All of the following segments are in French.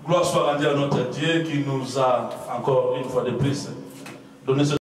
Gloire soit rendue à notre Dieu qui nous a encore une fois de plus donné ce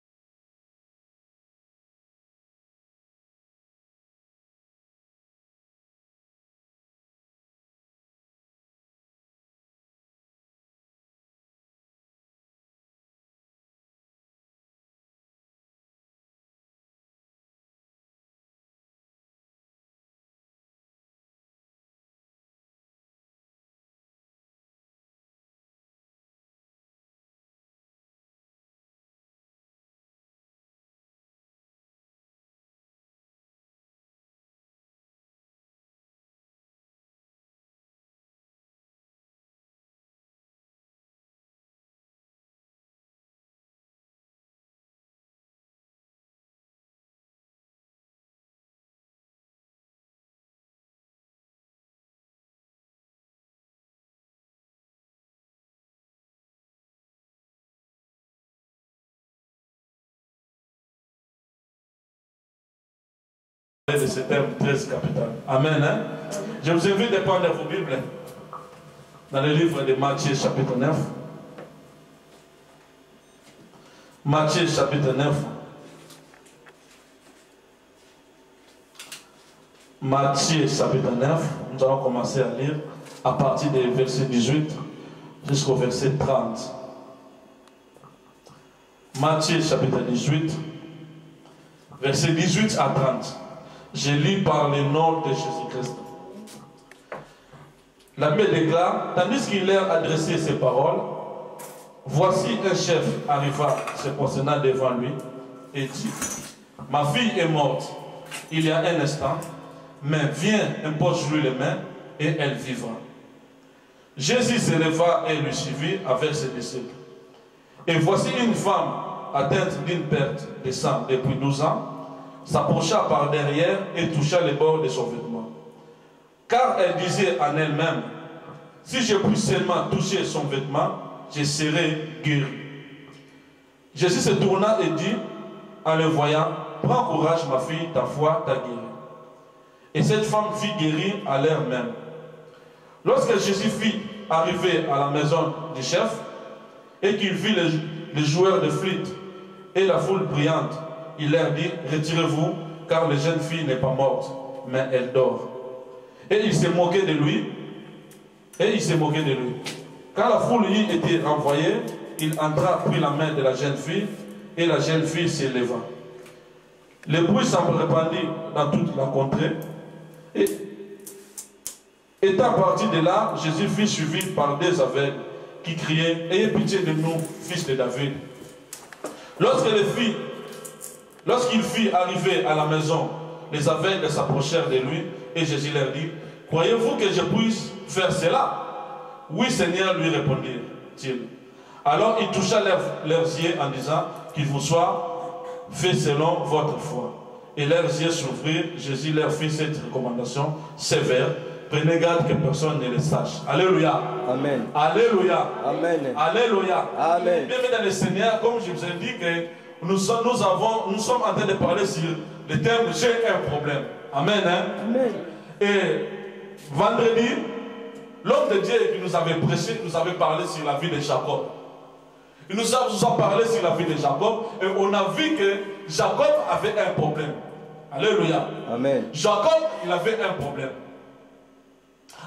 de ce thème très capital. Amen. Hein? Je vous invite à prendre vos Bibles dans le livre de Matthieu chapitre 9. Matthieu chapitre 9. Matthieu chapitre 9. Nous allons commencer à lire à partir du verset 18 jusqu'au verset 30. Matthieu chapitre 18, verset 18 à 30. Je lis par le nom de Jésus-Christ. La Bible déclare, tandis qu'il leur adressait ces paroles, voici un chef arriva se prosternant devant lui et dit, ma fille est morte il y a un instant, mais viens, impose-lui les mains et elle vivra. Jésus se leva et lui suivit avec ses disciples. Et voici une femme atteinte d'une perte de sang depuis 12 ans, s'approcha par derrière et toucha les bords de son vêtement. Car elle disait en elle-même, si je puis seulement toucher son vêtement, je serai guéri. Jésus se tourna et dit, en le voyant, prends courage ma fille, ta foi t'a guéri. Et cette femme fut guérie à l'heure même. Lorsque Jésus fut arrivé à la maison du chef, et qu'il vit les joueurs de flûte et la foule brillante, il leur dit, retirez-vous, car la jeune fille n'est pas morte, mais elle dort. Et il s'est moqué de lui. Quand la foule y était renvoyée, il entra, prit la main de la jeune fille, et la jeune fille s'éleva. Le bruit s'en répandit dans toute la contrée. Et étant parti de là, Jésus fut suivi par des aveugles qui criaient, ayez pitié de nous, fils de David. Lorsqu'il fut arrivé à la maison, les aveugles s'approchèrent de lui et Jésus leur dit, croyez-vous que je puisse faire cela? Oui, Seigneur, lui répondit-il. Alors il toucha leurs yeux en disant, qu'il vous soit fait selon votre foi. Et leurs yeux s'ouvrirent. Jésus leur fit cette recommandation sévère. Prenez garde que personne ne le sache. Alléluia. Amen. Alléluia. Amen. Alléluia. Amen. Bien dans le Seigneur, comme je vous ai dit que nous sommes en train de parler sur le thème j'ai un problème. Amen. Hein? Amen. Et vendredi, l'homme de Dieu qui nous avait prêché, nous avait parlé sur la vie de Jacob. Il nous a parlé sur la vie de Jacob et on a vu que Jacob avait un problème. Alléluia. Amen. Jacob, il avait un problème.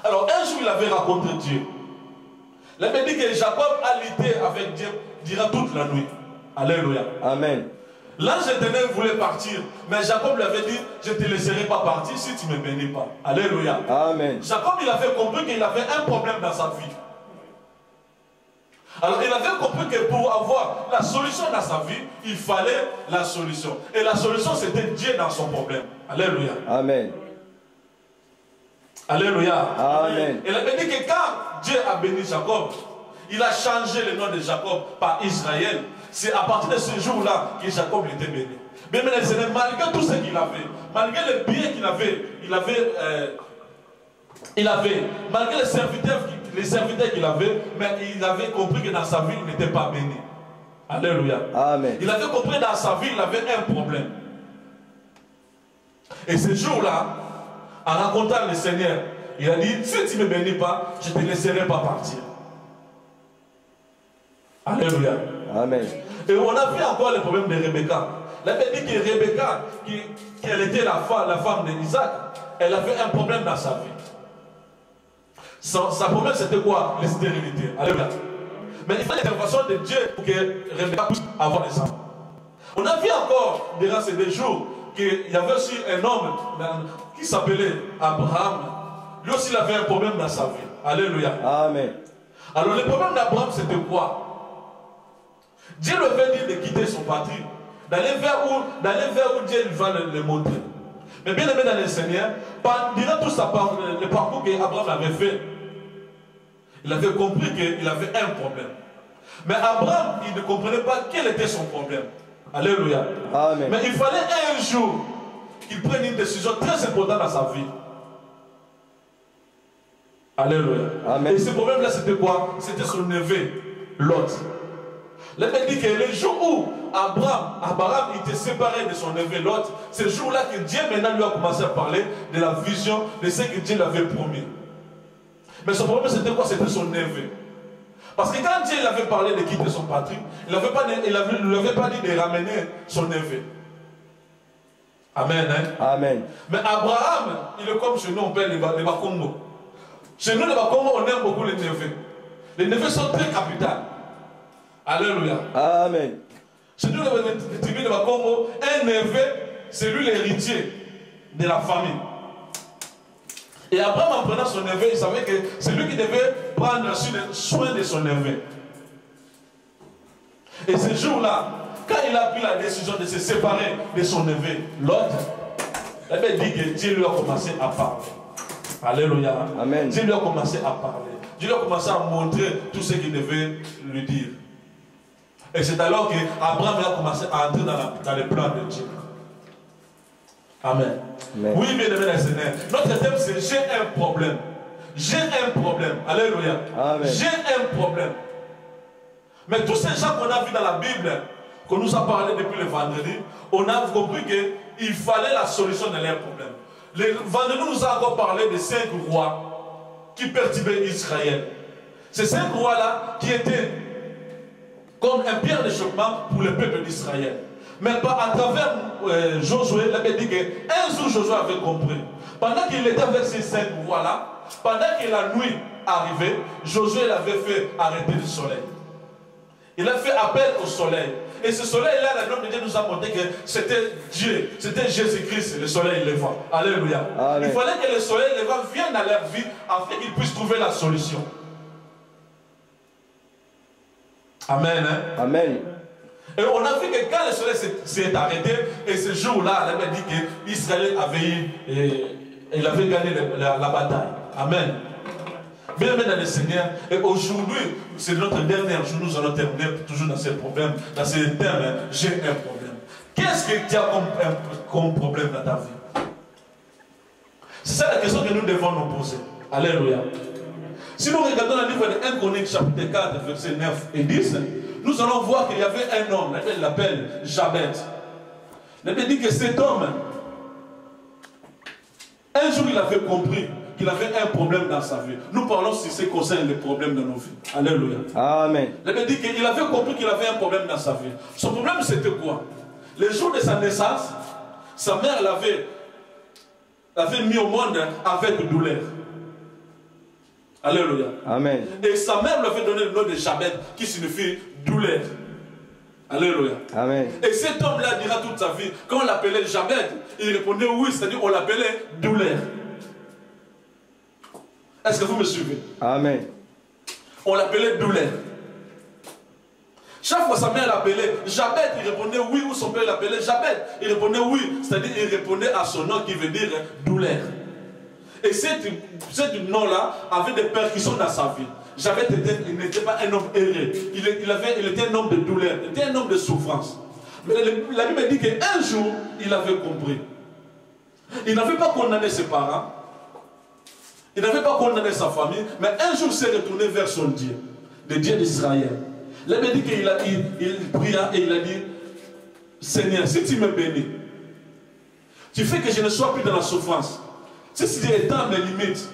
Alors un jour, il avait rencontré Dieu. La Bible dit que Jacob a lutté avec Dieu durant toute la nuit. Alléluia. Amen. L'ange éternel voulait partir, mais Jacob lui avait dit, je ne te laisserai pas partir si tu ne me bénis pas. Alléluia. Amen. Jacob, il avait compris qu'il avait un problème dans sa vie. Alors il avait compris que pour avoir la solution dans sa vie, il fallait la solution. Et la solution, c'était Dieu dans son problème. Alléluia. Amen. Alléluia. Amen. Il avait dit que quand Dieu a béni Jacob, il a changé le nom de Jacob par Israël. C'est à partir de ce jour-là que Jacob était béni. Mais maintenant, malgré tout ce qu'il avait, malgré le bien qu'il avait, malgré les serviteurs qu'il avait, mais il avait compris que dans sa vie, il n'était pas béni. Alléluia. Amen. Il avait compris que dans sa vie, il avait un problème. Et ce jour-là, en rencontrant le Seigneur, il a dit, si tu ne me bénis pas, je ne te laisserai pas partir. Alléluia. Amen. Et on a vu encore le problème de Rebecca. La Bible dit que Rebecca, qu'elle était la femme d'Isaac, elle avait un problème dans sa vie. Sa problème c'était quoi? La stérilité. Alléluia. Mais il fallait l'intervention de Dieu pour que Rebecca puisse avoir des enfants. On a vu encore, durant ces 2 jours, qu'il y avait aussi un homme qui s'appelait Abraham. Lui aussi, il avait un problème dans sa vie. Alléluia. Amen. Alors, le problème d'Abraham, c'était quoi? Dieu lui avait dit de quitter son patrie, d'aller vers où Dieu va le montrer. Mais bien aimé dans le Seigneur, durant tout le parcours qu'Abraham avait fait, il avait compris qu'il avait un problème. Mais Abraham, il ne comprenait pas quel était son problème. Alléluia. Amen. Mais il fallait un jour qu'il prenne une décision très importante dans sa vie. Alléluia. Amen. Et ce problème-là, c'était quoi? C'était son neveu, Lot. La Bible dit que le jour où Abraham était séparé de son neveu Lot, c'est le jour-là que Dieu maintenant lui a commencé à parler de la vision de ce que Dieu lui avait promis. Mais son problème, c'était quoi? C'était son neveu. Parce que quand Dieu lui avait parlé de quitter son patrie, il ne lui avait pas dit de ramener son neveu. Amen. Hein? Amen. Mais Abraham, il est comme chez nous, on perd les Bakongo. Chez nous, les Bakongo, on aime beaucoup les neveux. Les neveux sont très capitaux. Alléluia. Amen. Chez nous, les tribus de Bakongo, un neveu, c'est lui l'héritier de la famille. Et Abraham, en prenant son neveu, il savait que c'est lui qui devait prendre soin de son neveu. Et ce jour-là, quand il a pris la décision de se séparer de son neveu, l'autre, il avait dit que Dieu lui a commencé à parler. Alléluia. Amen. Dieu lui a commencé à parler. Dieu lui a commencé à montrer tout ce qu'il devait lui dire. Et c'est alors qu'Abraham a commencé à entrer dans le plan de Dieu. Amen. Amen. Oui, bien aimé les Seigneur. Notre thème, c'est j'ai un problème. J'ai un problème. Alléluia. Amen. J'ai un problème. Mais tous ces gens qu'on a vus dans la Bible, qu'on nous a parlé depuis le vendredi, on a compris qu'il fallait la solution de leurs problèmes. Le vendredi nous a encore parlé de 5 rois qui perturbaient Israël. Ces 5 rois-là qui étaient comme un pierre de choquement pour le peuple d'Israël. Mais à travers Josué, la Bible dit qu'un jour Josué avait compris. Pendant qu'il était avec ces 5 rois-là, pendant que la nuit arrivait, Josué l'avait fait arrêter le soleil. Il a fait appel au soleil. Et ce soleil-là, la gloire de Dieu nous a montré que c'était Dieu, c'était Jésus-Christ, le soleil levant. Alléluia. Amen. Il fallait que le soleil levant vienne dans leur vie afin qu'ils puissent trouver la solution. Amen. Hein? Amen. Et on a vu que quand le soleil s'est arrêté, et ce jour-là, elle avait dit qu'Israël avait gagné la bataille. Amen. Bien aimé dans le Seigneur, et aujourd'hui, c'est notre dernier jour, nous allons terminer toujours dans ces problèmes, dans ces thèmes, j'ai un problème. Qu'est-ce que tu as comme problème dans ta vie? C'est ça la question que nous devons nous poser. Alléluia. Si nous regardons le livre de 1 Chroniques, chapitre 4, versets 9 et 10, nous allons voir qu'il y avait un homme, il l'appelle Jabez. Il dit que cet homme, un jour il avait compris qu'il avait un problème dans sa vie. Nous parlons si c'est concerne les problèmes de nos vies. Alléluia. Amen. Il dit qu'il avait compris qu'il avait un problème dans sa vie. Son problème c'était quoi? Le jour de sa naissance, sa mère l'avait mis au monde avec douleur. Alléluia. Amen. Et sa mère lui avait donné le nom de Jabez qui signifie douleur. Alléluia. Amen. Et cet homme-là dira toute sa vie, quand on l'appelait Jabez, il répondait oui, c'est-à-dire on l'appelait douleur. Est-ce que vous me suivez? Amen. On l'appelait douleur. Chaque fois sa mère l'appelait Jabez, il répondait oui, ou son père l'appelait Jabez, il répondait oui, c'est-à-dire il répondait à son nom qui veut dire douleur. Et ce nom-là avait des percussions dans sa vie. Jabez n'était pas un homme heureux. Il était un homme de douleur, il était un homme de souffrance. Mais la Bible dit qu'un jour, il avait compris. Il n'avait pas condamné ses parents. Il n'avait pas condamné sa famille. Mais un jour, il s'est retourné vers son Dieu, le Dieu d'Israël. La Bible dit qu'il pria et il a dit, Seigneur, si tu me bénis, tu fais que je ne sois plus dans la souffrance. Si tu étends mes limites,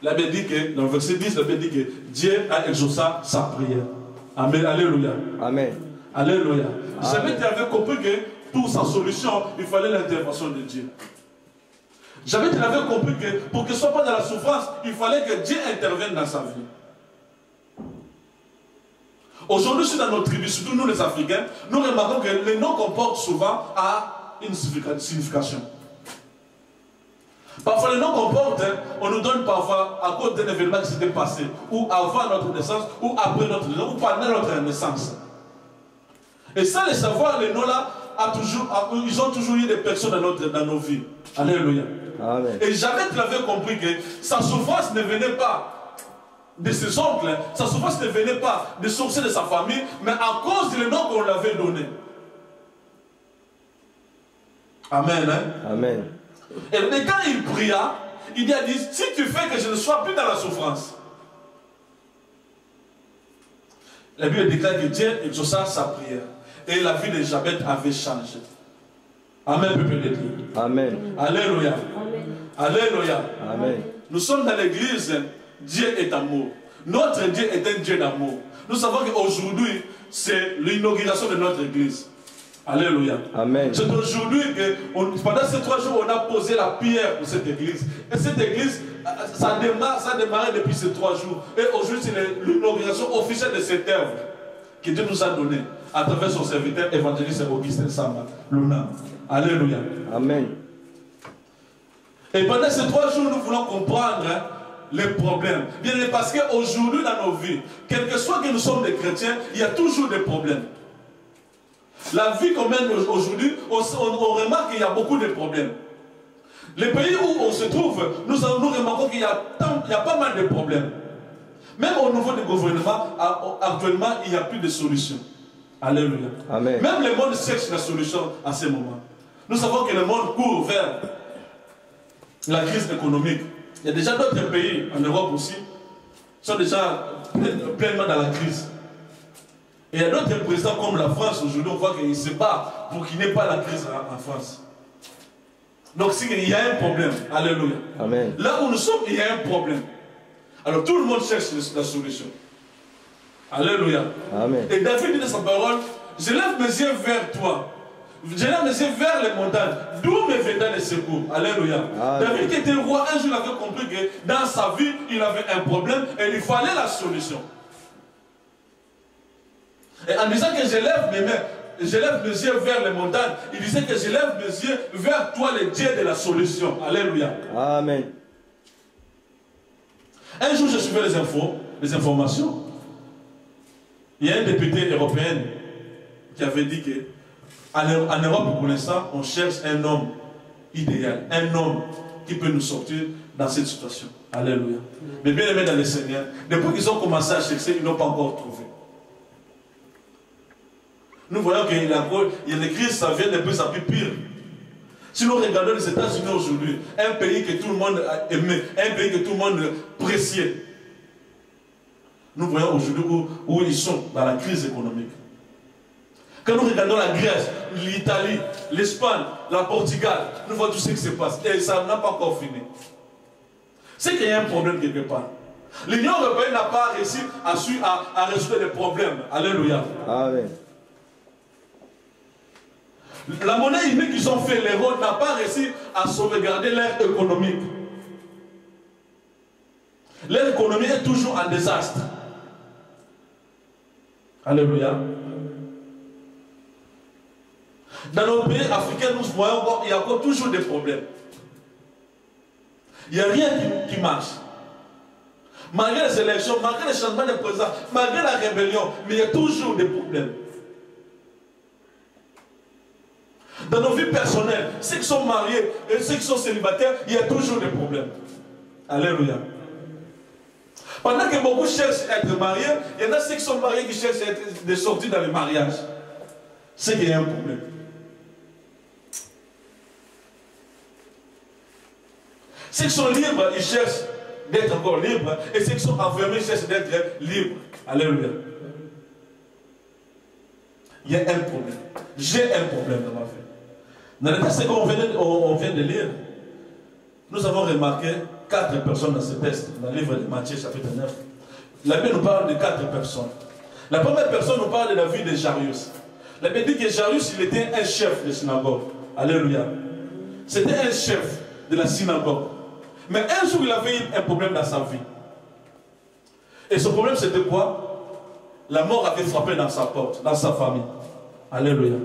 la Bible dit que, dans le verset 10, la Bible dit que Dieu a exaucé sa prière. Amen. Alléluia. Amen. Alléluia. Jamais tu avais compris que pour sa solution, il fallait l'intervention de Dieu. Jamais tu n'avais compris que pour qu'il ne soit pas dans la souffrance, il fallait que Dieu intervienne dans sa vie. Aujourd'hui, dans notre tribu, surtout nous les Africains, nous remarquons que les noms qu'on porte souvent a une signification. Parfois, les noms qu'on porte, on nous donne parfois à cause d'un événement qui s'était passé, ou avant notre naissance, ou après notre naissance, ou pendant notre naissance. Et sans le savoir, les noms-là, ils ont toujours eu des personnes dans nos vies. Alléluia. Amen. Et jamais tu l'avais compris que sa souffrance ne venait pas de ses oncles, sa souffrance ne venait pas des sorciers de sa famille, mais à cause du nom qu'on l'avait donné. Amen. Hein? Amen. Et quand il pria, il lui a dit, si tu fais que je ne sois plus dans la souffrance. La Bible déclare que Dieu exauça sa prière. Et la vie de Jabez avait changé. Amen, peuple de Dieu. Amen. Alléluia. Amen. Alléluia. Amen. Nous sommes dans l'église, Dieu est amour. Notre Dieu est un Dieu d'amour. Nous savons qu'aujourd'hui, c'est l'inauguration de notre église. Alléluia. Amen. C'est aujourd'hui que, pendant ces 3 jours, on a posé la pierre pour cette église. Et cette église, ça a démarré depuis ces 3 jours. Et aujourd'hui, c'est l'inauguration officielle de cette œuvre que Dieu nous a donnée à travers son serviteur évangéliste Augustin Samba Luna. Alléluia. Amen. Et pendant ces 3 jours, nous voulons comprendre les problèmes. Bien, parce qu'aujourd'hui, dans nos vies, quel que soit que nous sommes des chrétiens, il y a toujours des problèmes. La vie qu'on mène aujourd'hui, on remarque qu'il y a beaucoup de problèmes. Les pays où on se trouve, nous remarquons qu'il y a pas mal de problèmes. Même au niveau du gouvernement, actuellement, il n'y a plus de solution. Alléluia. Amen. Même le monde cherche la solution à ce moment. Nous savons que le monde court vers la crise économique. Il y a déjà d'autres pays, en Europe aussi, qui sont déjà pleinement dans la crise. Et il y a d'autres présidents comme la France, aujourd'hui, on voit qu'ils se battent pour qu'il n'y ait pas la crise en France. Donc, il y a un problème. Alléluia. Amen. Là où nous sommes, il y a un problème. Alors, tout le monde cherche la solution. Alléluia. Amen. Et David dit dans sa parole, je lève mes yeux vers toi. Je lève mes yeux vers les montagnes. D'où me viendra le secours. Alléluia. Amen. David qui était roi, un jour il avait compris que dans sa vie, il avait un problème et il fallait la solution. Et en disant que je lève mes mains, je lève mes yeux vers les montagnes, il disait que je lève mes yeux vers toi, le Dieu de la solution. Alléluia. Amen. Un jour, je suivais les informations. Il y a un député européen qui avait dit que en Europe, pour l'instant, on cherche un homme idéal, un homme qui peut nous sortir dans cette situation. Alléluia. Mais bien aimés dans le Seigneur, depuis qu'ils ont commencé à chercher, ils n'ont pas encore trouvé. Nous voyons qu'il y a des crises, ça vient de plus en plus pire. Si nous regardons les États-Unis aujourd'hui, un pays que tout le monde aimait, un pays que tout le monde appréciait, nous voyons aujourd'hui où ils sont dans la crise économique. Quand nous regardons la Grèce, l'Italie, l'Espagne, la Portugal, nous voyons tout ce qui se passe. Et ça n'a pas encore fini. C'est qu'il y a un problème quelque part. L'Union européenne n'a pas réussi à résoudre les problèmes. Alléluia. Amen. La monnaie unique qu'ils ont fait, l'euro, n'a pas réussi à sauvegarder leur économique. Leur économie est toujours en désastre. Alléluia. Dans nos pays africains, nous voyons qu'il y a encore toujours des problèmes. Il n'y a rien qui marche. Malgré les élections, malgré les changements de président, malgré la rébellion, mais il y a toujours des problèmes. Dans nos vies personnelles, ceux qui sont mariés et ceux qui sont célibataires, il y a toujours des problèmes. Alléluia. Pendant que beaucoup cherchent à être mariés, il y en a ceux qui sont mariés qui cherchent à être de sortir dans le mariage. C'est qu'il y a un problème. Ceux qui sont libres, ils cherchent d'être encore libres. Et ceux qui sont enfermés cherchent d'être libres. Alléluia. Il y a un problème. J'ai un problème dans ma vie. Dans le texte qu'on vient de lire, nous avons remarqué 4 personnes dans ce texte, dans le livre de Matthieu chapitre 9. La Bible nous parle de 4 personnes. La première personne nous parle de la vie de Jairus. La Bible dit que Jairus, il était un chef de synagogue. Alléluia. C'était un chef de la synagogue. Mais un jour, il avait eu un problème dans sa vie. Et ce problème, c'était quoi? La mort avait frappé dans sa porte, dans sa famille. Alléluia.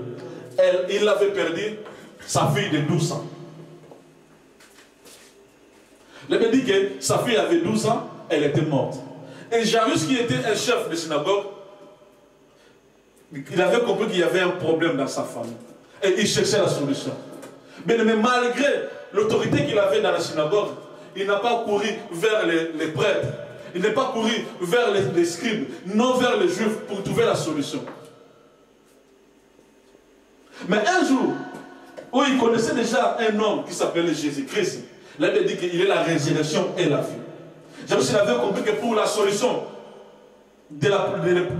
Il avait perdu sa fille de 12 ans. La Bible dit que sa fille avait 12 ans, elle était morte. Et Jairus, qui était un chef de synagogue, il avait compris qu'il y avait un problème dans sa famille. Et il cherchait la solution. Mais malgré l'autorité qu'il avait dans la synagogue, il n'a pas couru vers les prêtres. Il n'est pas couru vers les scribes, non vers les juifs pour trouver la solution. Mais un jour, où il connaissait déjà un homme qui s'appelait Jésus-Christ, là il dit qu'il est la résurrection et la vie. Jésus avait compris que pour la solution des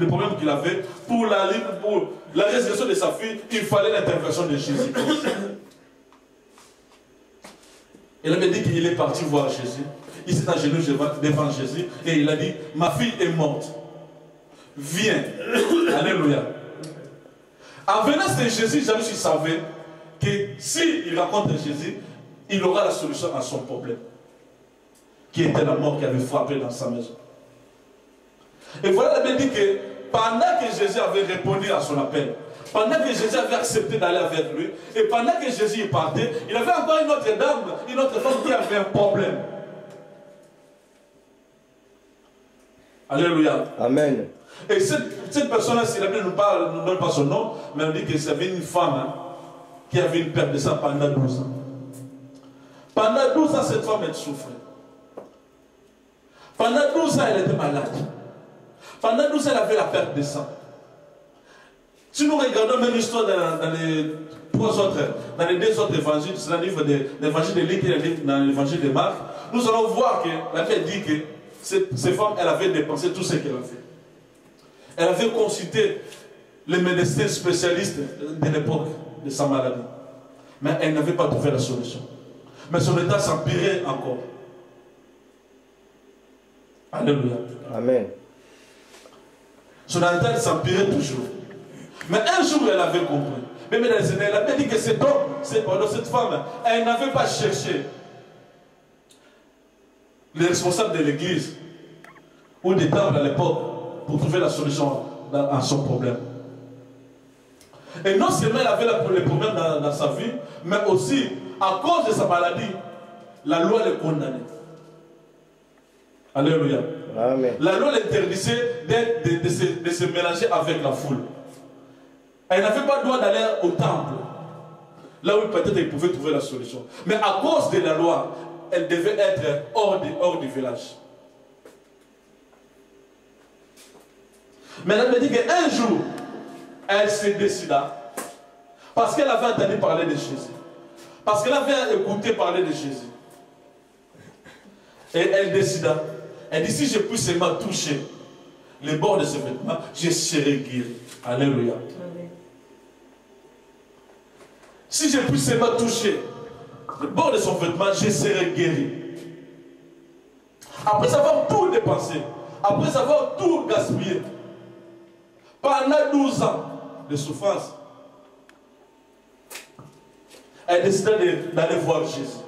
problèmes qu'il avait, pour la résurrection de sa fille, il fallait l'intervention de Jésus-Christ. Et là il dit qu'il est parti voir Jésus. Il s'est agenouillé devant Jésus et il a dit, ma fille est morte. Viens. Alléluia. En venant de Jésus, Jairus savait que s'il raconte à Jésus, il aura la solution à son problème, qui était la mort qui avait frappé dans sa maison. Et voilà, la Bible dit que pendant que Jésus avait répondu à son appel, pendant que Jésus avait accepté d'aller avec lui, et pendant que Jésus partait, il avait encore une autre dame, une autre femme qui avait un problème. Alléluia. Amen. Et cette personne-là, si la Bible ne nous donne pas son nom, mais on dit que c'était une femme qui avait une perte de sang pendant 12 ans. Pendant 12 ans, cette femme, elle souffrait. Pendant 12 ans, elle était malade. Pendant 12 ans, elle avait la perte de sang. Si nous regardons même l'histoire dans les deux autres évangiles, c'est dans le livre de l'évangile de Luc et dans l'évangile de Marc, nous allons voir que la Bible dit que ces femmes, elle avait dépensé tout ce qu'elle a fait. Elle avait consulté les médecins spécialistes de l'époque de sa maladie. Mais elle n'avait pas trouvé la solution. Mais son état s'empirait encore. Alléluia. Amen. Son état s'empirait toujours. Mais un jour, elle avait compris. Mais elle avait dit que cet homme, cette femme, elle n'avait pas cherché les responsables de l'église ou des temples à l'époque pour trouver la solution à son problème. Et non seulement elle avait les problèmes dans sa vie, mais aussi, à cause de sa maladie, la loi le condamnait. Alléluia. Amen. La loi l'interdisait de se mélanger avec la foule. Elle n'avait pas le droit d'aller au temple, là où peut-être elle pouvait trouver la solution. Mais à cause de la loi, elle devait être hors du village. Mais elle me dit qu'un jour, elle se décida, parce qu'elle avait entendu parler de Jésus, parce qu'elle avait écouté parler de Jésus. Et elle décida, elle dit, si je puis seulement toucher les bords de ce vêtement, je serai guéri. Alléluia. Si je puis seulement toucher le bord de son vêtement, je serai guéri. Après avoir tout dépensé, après avoir tout gaspillé, pendant 12 ans de souffrance, elle décida d'aller voir Jésus.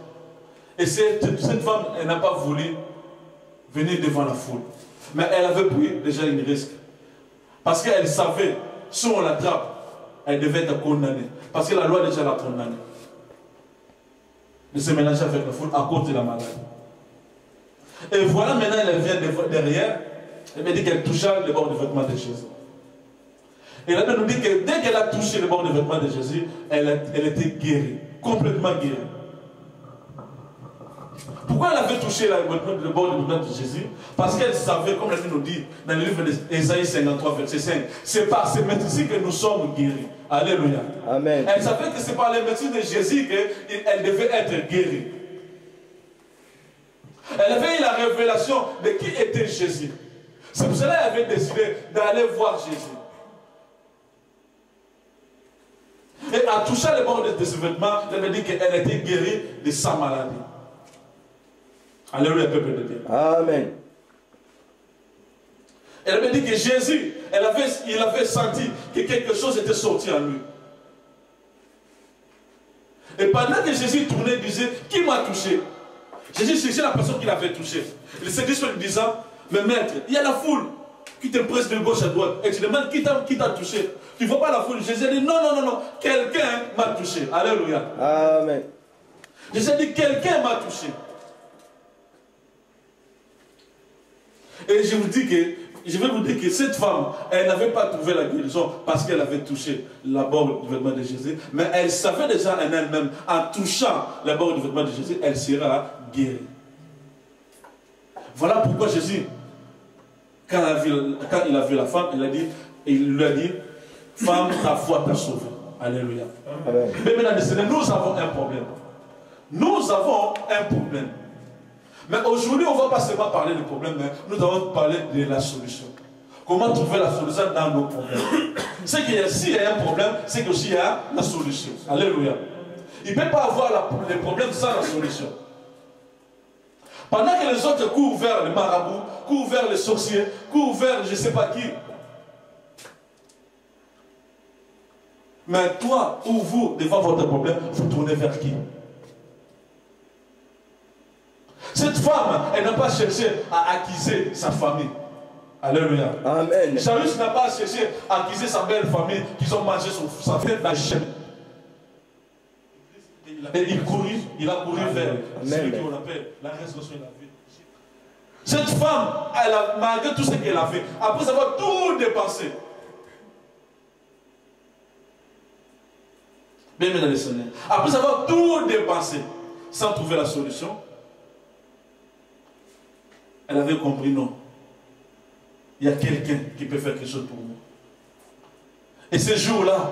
Et cette femme, elle n'a pas voulu venir devant la foule. Mais elle avait pris déjà une risque. Parce qu'elle savait, si on l'attrape, elle devait être condamnée. Parce que la loi déjà l'a condamnée. De se mélanger avec la foule à cause de la maladie. Et voilà, maintenant elle vient derrière. Elle me dit qu'elle toucha le bord du vêtement de Jésus. Et la Bible nous dit que dès qu'elle a touché le bord du vêtement de Jésus, elle était guérie. Complètement guérie. Pourquoi elle avait touché le bord du vêtement de Jésus? Parce qu'elle savait, comme la Bible nous dit dans le livre d'Ésaïe 53, verset 5, c'est par ces médecines que nous sommes guéris. Alléluia. Amen. Elle savait que c'est par les médecines de Jésus qu'elle devait être guérie. Elle avait eu la révélation de qui était Jésus. C'est pour cela qu'elle avait décidé d'aller voir Jésus. Et en touchant le bord de ce vêtement, elle m'a dit qu'elle était guérie de sa maladie. Alléluia, peuple de Dieu. Amen. Elle m'a dit que Jésus il avait senti que quelque chose était sorti en lui. Et pendant que Jésus tournait, il disait, qui m'a touché? Jésus cherchait la personne qui l'avait touché. Il s'est dit en disant, mais maître, il y a la foule qui te presse de gauche à droite. Et tu demandes qui t'a touché. Tu ne vois pas la foule. Jésus dit, non, non, non, non, quelqu'un m'a touché. Alléluia. Amen. Jésus dit, quelqu'un m'a touché. Et je vais vous dire que cette femme, elle n'avait pas trouvé la guérison parce qu'elle avait touché la borne du vêtement de Jésus, mais elle savait déjà en elle-même, en touchant la borne du vêtement de Jésus, elle sera guérie. Voilà pourquoi Jésus, quand il a vu la femme, il lui a dit, femme, ta foi t'a sauvée. Alléluia. Amen. Mais maintenant, nous avons un problème. Nous avons un problème. Mais aujourd'hui, on ne va pas seulement parler du problème, mais nous allons parler de la solution. Comment trouver la solution dans nos problèmes. C'est que s'il y a un problème, c'est qu'il y a la solution. Alléluia. Il ne peut pas avoir les problèmes sans la solution. Pendant que les autres courent vers les marabouts, courent vers les sorciers, courent vers je ne sais pas qui. Mais toi ou vous, devant votre problème, vous tournez vers qui? Cette femme, elle n'a pas cherché à acquiser sa famille. Alléluia. Amen. Jairus n'a pas cherché à acquiser sa belle famille qui ont mangé sa fête dans le chemin. Et il a couru vers celui qu'on appelle la résurrection de la vie. Cette femme, elle a, malgré tout ce qu'elle a fait, après avoir tout dépensé, bien mesdames et seigneurs, après avoir tout dépensé, sans trouver la solution, elle avait compris, non. Il y a quelqu'un qui peut faire quelque chose pour moi. Et ce jour-là,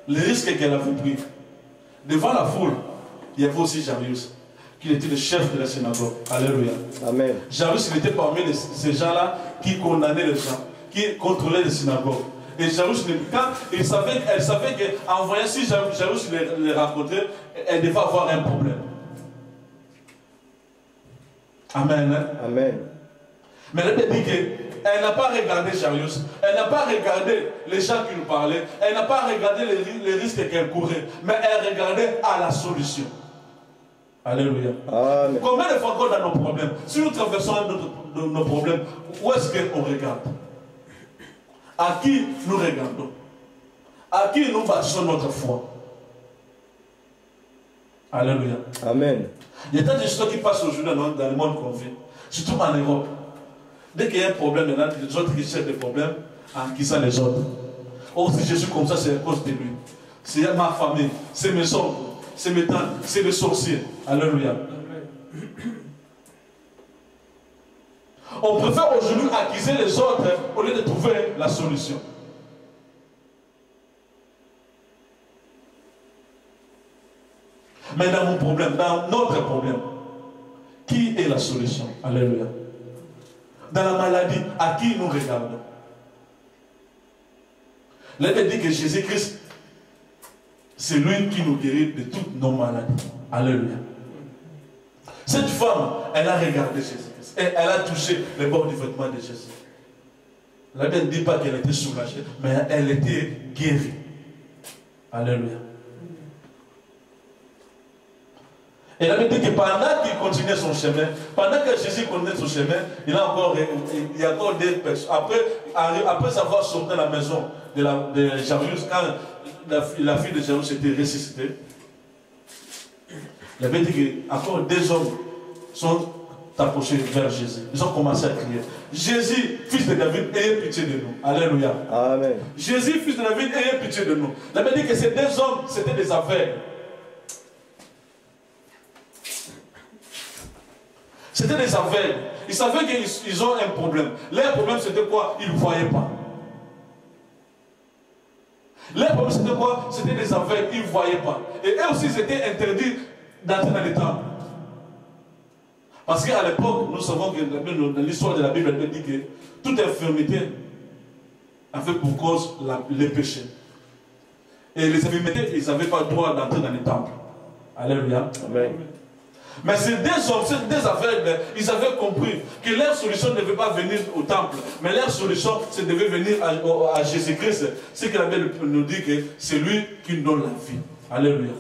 le risque qu'elle avait pris, devant la foule, il y avait aussi Jairus, qui était le chef de la synagogue. Alléluia. Amen. Jairus, il était parmi ces gens-là qui condamnaient les gens, qui contrôlaient les synagogues. Et Jairus, quand elle savait qu'en voyant si Jairus les rencontrait, elle devait avoir un problème. Amen. Hein? Amen. Mais elle dit qu'elle n'a pas regardé Jairus, elle n'a pas regardé les gens qui nous parlaient, elle n'a pas regardé les risques qu'elle courait, mais elle regardait à la solution. Alléluia. Amen. Combien de fois encore dans nos problèmes, si nous traversons nos problèmes, où est-ce qu'on regarde? À qui nous regardons? À qui nous bâtissons notre foi? Alléluia. Amen. Il y a tant de choses qui passent aujourd'hui dans le monde qu'on vit, surtout en Europe. Dès qu'il y a un problème, maintenant, les autres qui cherchent des problèmes en accusant les autres. Oh, si je suis comme ça, c'est à cause de lui. C'est ma famille, c'est mes oncles, c'est mes tantes, c'est les sorciers. Alléluia. On préfère aujourd'hui accuser les autres au lieu de trouver la solution. Mais dans mon problème, dans notre problème, qui est la solution? Alléluia. Dans la maladie, à qui nous regardons? La Bible dit que Jésus-Christ, c'est lui qui nous guérit de toutes nos maladies. Alléluia. Cette femme, elle a regardé Jésus-Christ. Et elle a touché les bords du vêtement de Jésus. La Bible ne dit pas qu'elle était soulagée, mais elle était guérie. Alléluia. Et la Bible dit que pendant qu'il continuait son chemin, pendant que Jésus continuait son chemin, il y a encore des personnes. Après avoir sorti de la maison de Jairus, quand la fille de Jairus était ressuscitée, la Bible dit que encore des hommes sont approchés vers Jésus. Ils ont commencé à crier: Jésus, fils de David, ayez pitié de nous. Alléluia. Amen. Jésus, fils de David, ayez pitié de nous. La Bible dit que ces deux hommes, c'était des aveugles. C'était des aveugles. Ils savaient qu'ils ont un problème. Leur problème, c'était quoi? Ils ne voyaient pas. Leur problème, c'était quoi? C'était des aveugles. Ils ne voyaient pas. Et eux aussi, ils étaient interdits d'entrer dans les temples. Parce qu'à l'époque, nous savons que dans l'histoire de la Bible, elle dit que toute infirmité avait pour cause les péchés. Et les infirmités, ils n'avaient pas le droit d'entrer dans les temples. Alléluia. Amen. Mais ces deux hommes, ces deux aveugles, ils avaient compris que leur solution ne devait pas venir au temple, mais leur solution, c'est devait venir à Jésus-Christ. C'est que la Bible nous dit que c'est lui qui nous donne la vie. Alléluia.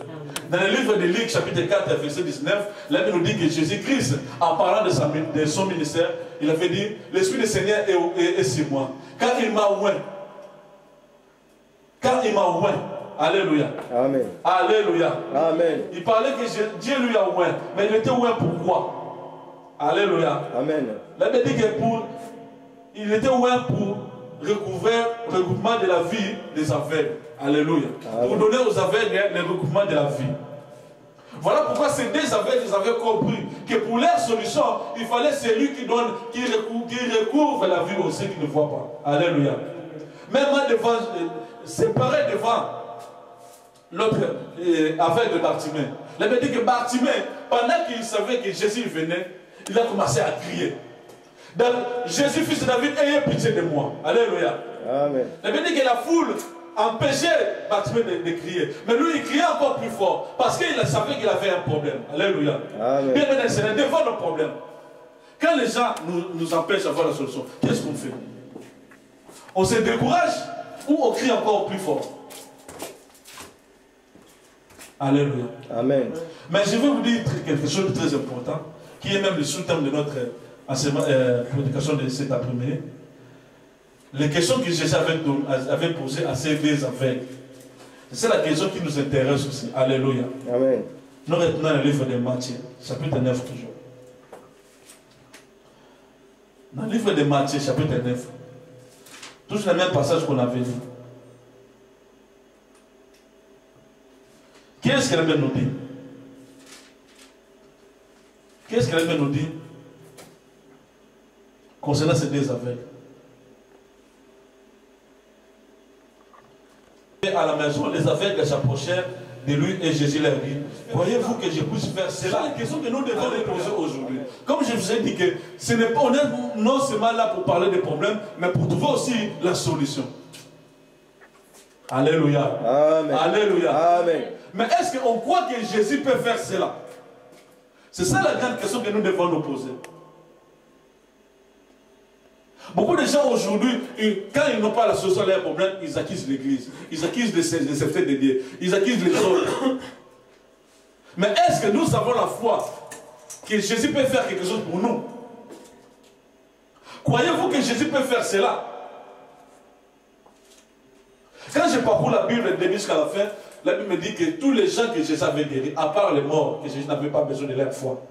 Dans le livre de Luc, chapitre 4, verset 19, la Bible nous dit que Jésus-Christ, en parlant de son ministère, il avait dit, l'Esprit du Seigneur est sur moi. Car il m'a oint. Car il m'a oint. Alléluia. Amen. Alléluia. Amen. Il parlait que Dieu lui a oint. Mais il était oint pourquoi? Alléluia. Amen. La Bible dit que il était oint pour recouvrir le regroupement de la vie des aveugles. Alléluia. Amen. Pour donner aux aveugles le regroupement de la vie. Voilà pourquoi ces deux aveugles, ils avaient compris que pour leur solution, il fallait celui qui donne, qui recouvre la vie aussi qui ne voit pas. Alléluia. Même devant, séparé devant l'autre aveugle de Bartimée. La Bible dit que Bartimée, pendant qu'il savait que Jésus venait, il a commencé à crier. Donc, Jésus, fils de David, ayez pitié de moi. Alléluia. Amen. La Bible dit que la foule empêchait Bartimée de crier. Mais lui, il criait encore plus fort. Parce qu'il savait qu'il avait un problème. Alléluia. Amen. Bien maintenant, c'est devant le problème. Quand les gens nous empêchent d'avoir la solution, qu'est-ce qu'on fait? On se décourage ou on crie encore plus fort? Alléluia. Amen. Mais je vais vous dire quelque chose de très important, qui est même le sous-thème de notre prédication de cet après-midi. Les questions que Jésus avait posées à ces deux aveugles, c'est la question qui nous intéresse aussi. Alléluia. Amen. Nous retenons le livre de Matthieu, chapitre 9 toujours. Dans le livre de Matthieu, chapitre 9, toujours le même passage qu'on avait dit. Qu'est-ce que la Bible nous dit? Qu'est-ce que la Bible nous dit concernant ces deux aveugles? Et à la maison, les aveugles s'approchèrent de lui et Jésus leur dit, voyez-vous que je puisse faire cela? C'est la question que nous devons poser aujourd'hui. Comme je vous ai dit que ce n'est pas, on est non seulement là pour parler des problèmes, mais pour trouver aussi la solution. Alléluia. Amen. Alléluia. Amen. Mais est-ce qu'on croit que Jésus peut faire cela? C'est ça la grande question que nous devons nous poser. Beaucoup de gens aujourd'hui, quand ils n'ont pas la solution à leurs problèmes, ils accusent l'Église. Ils accusent les serviteurs de Dieu. Ils accusent les autres. Mais est-ce que nous avons la foi que Jésus peut faire quelque chose pour nous? Croyez-vous que Jésus peut faire cela? Quand je parcours la Bible de début jusqu'à la fin, la Bible me dit que tous les gens que Jésus avait guéris, à part les morts, que Jésus n'avait pas besoin de leur foi.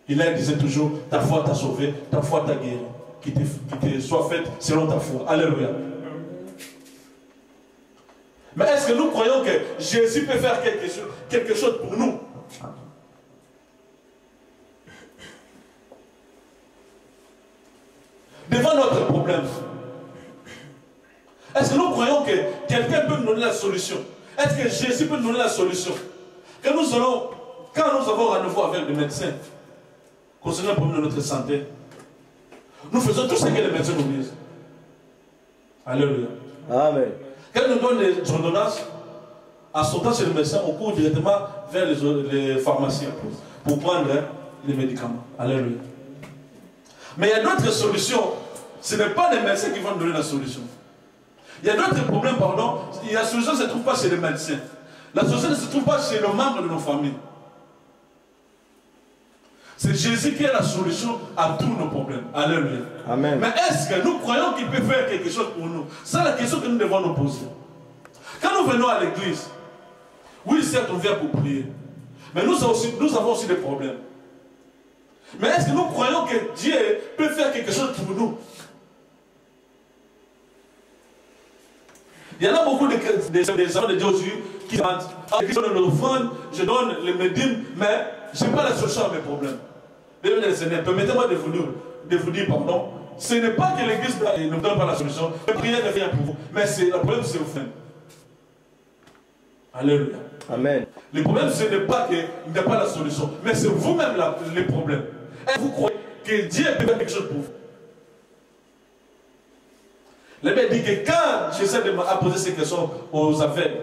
Il leur disait toujours, ta foi t'a sauvé, ta foi t'a guéri, qu'il te soit faite selon ta foi. Alléluia. Mais est-ce que nous croyons que Jésus peut faire quelque chose pour nous? Devant notre problème, est-ce que nous croyons que quelqu'un peut nous donner la solution? Est-ce que Jésus peut nous donner la solution? Quand nous avons rendez-vous avec le médecin concernant le problème de notre santé, nous faisons tout ce que les médecins nous disent. Alléluia. Amen. Quand nous donnons des ordonnances, en sortant chez le médecin, on court directement vers les pharmaciens pour prendre les médicaments. Alléluia. Mais il y a d'autres solutions. Ce n'est pas les médecins qui vont nous donner la solution. Il y a d'autres problèmes, pardon. La solution ne se trouve pas chez les médecins. La solution ne se trouve pas chez les membres de nos familles. C'est Jésus qui est la solution à tous nos problèmes. Alléluia. Amen. Mais est-ce que nous croyons qu'il peut faire quelque chose pour nous? C'est la question que nous devons nous poser. Quand nous venons à l'église, oui, certes, on vient pour prier. Mais nous avons aussi des problèmes. Mais est-ce que nous croyons que Dieu peut faire quelque chose pour nous? Il y en a beaucoup des gens de Dieu aujourd'hui qui demandent, je donne l'offrande, je donne les médines, mais je n'ai pas la solution à mes problèmes. Permettez-moi de vous dire, pardon, ce n'est pas que l'église ne nous donne pas la solution, la prière ne vient pour vous, mais le problème c'est vous-même. Alléluia. Amen. Le problème ce n'est pas qu'il n'y a pas la solution, mais c'est vous-même le problème. Et vous croyez que Dieu peut faire quelque chose pour vous? La Bible dit que quand j'essaie de poser ces questions aux aveugles,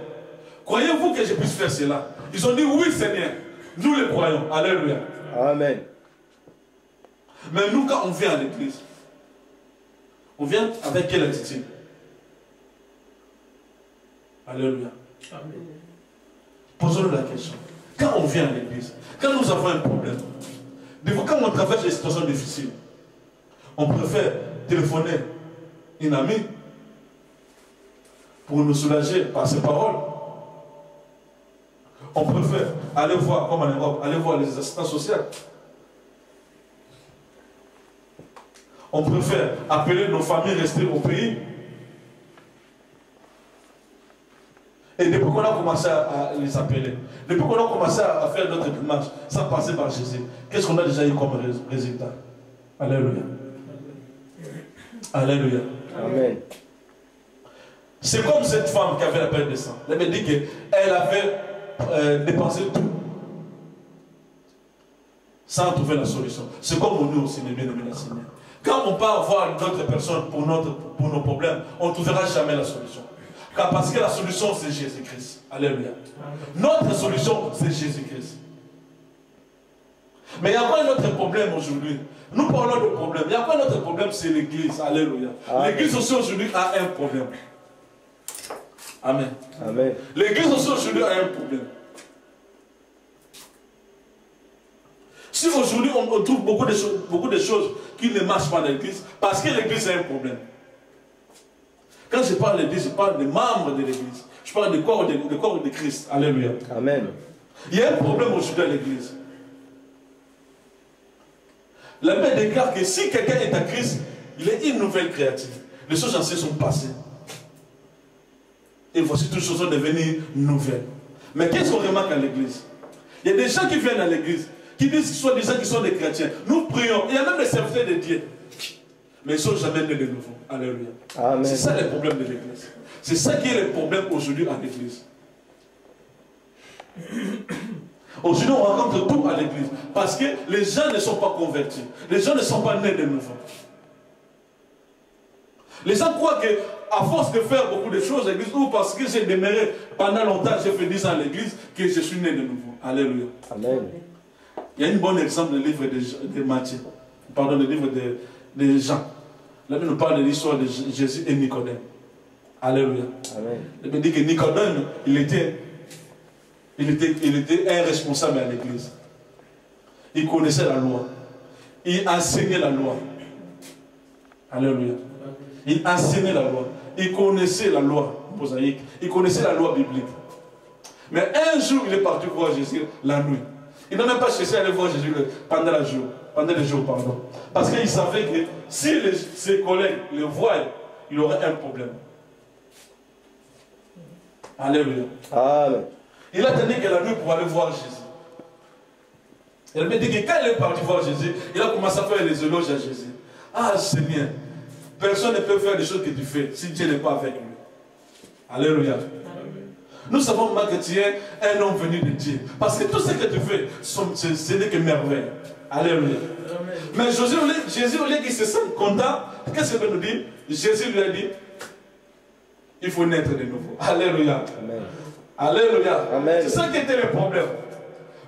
croyez-vous que je puisse faire cela? Ils ont dit oui Seigneur. Nous les croyons. Alléluia. Amen. Mais nous, quand on vient à l'église, on vient avec quelle attitude? Alléluia. Amen. Posons-nous la question. Quand on vient à l'église, quand nous avons un problème, des fois, quand on traverse des situations difficiles, on préfère téléphoner une amie pour nous soulager par ses paroles. On préfère aller voir, comme en Europe, aller voir les assistants sociaux. On préfère appeler nos familles restées au pays. Et depuis qu'on a commencé à les appeler, depuis qu'on a commencé à faire notre démarche sans passer par Jésus, qu'est-ce qu'on a déjà eu comme résultat? Alléluia. Alléluia. Amen. C'est comme cette femme qui avait la perte de sang. Elle m'a dit qu'elle avait dépensé tout sans trouver la solution. C'est comme nous aussi, les bien-aimés du Seigneur. Quand on part voir d'autres personnes pour nos problèmes, on ne trouvera jamais la solution. Parce que la solution, c'est Jésus-Christ. Alléluia. Notre solution, c'est Jésus-Christ. Mais il y a quoi un autre problème aujourd'hui? Nous parlons de problème. Il y a quoi un autre problème? C'est l'Église. Alléluia. L'Église aussi aujourd'hui a un problème. Amen. Amen. L'Église aussi aujourd'hui a un problème. Si aujourd'hui on trouve beaucoup de choses qui ne marchent pas dans l'Église, parce que l'Église a un problème. Quand je parle de l'Église, je parle des membres de l'Église. Je parle du corps de Christ. Alléluia. Amen. Il y a un problème aujourd'hui à l'Église. La Bible déclare que si quelqu'un est à Christ, il est une nouvelle créature. Les choses anciennes sont passées. Et voici toutes choses sont devenues nouvelles. Mais qu'est-ce qu'on remarque à l'Église? Il y a des gens qui viennent à l'Église, qui disent qu'ils sont des gens qui sont des chrétiens. Nous prions. Il y a même des serviteurs de Dieu. Mais ils ne sont jamais nés de nouveau. Alléluia. C'est ça le problème de l'Église. C'est ça qui est le problème aujourd'hui à l'Église. Aujourd'hui, on rencontre tout à l'Église. Parce que les gens ne sont pas convertis. Les gens ne sont pas nés de nouveau. Les gens croient qu'à force de faire beaucoup de choses à l'Église, ou parce que j'ai demeuré pendant longtemps, j'ai fait 10 ans à l'Église, que je suis né de nouveau. Alléluia. Amen. Il y a un bon exemple du livre de Matthieu. Pardon, le livre de Jean. Là, nous parle de l'histoire de Jésus et Nicodème. Alléluia. Amen. Il me dit que Nicodème, il était un responsable à l'église. Il connaissait la loi. Il enseignait la loi. Alléluia. Il enseignait la loi. Il connaissait la loi mosaïque. Il connaissait la loi biblique. Mais un jour, il est parti voir Jésus la nuit. Il n'a même pas cherché à aller voir Jésus pendant les jours, pardon. Parce qu'il savait que si ses collègues le voient, il aurait un problème. Alléluia. Amen. Il a tenu que la nuit pour aller voir Jésus. Elle me dit que quand il est parti voir Jésus, il a commencé à faire les éloges à Jésus. Ah Seigneur, personne ne peut faire les choses que tu fais si Dieu n'est pas avec lui. Alléluia. Nous savons maintenant que tu es un homme venu de Dieu. Parce que tout ce que tu fais, ce n'est que merveille. Alléluia. Amen. Mais Jésus, au lieu qu'il se sente content, qu'est-ce qu'il nous dit? Jésus lui a dit, il faut naître de nouveau. Alléluia. Amen. Alléluia. C'est ça qui était le problème.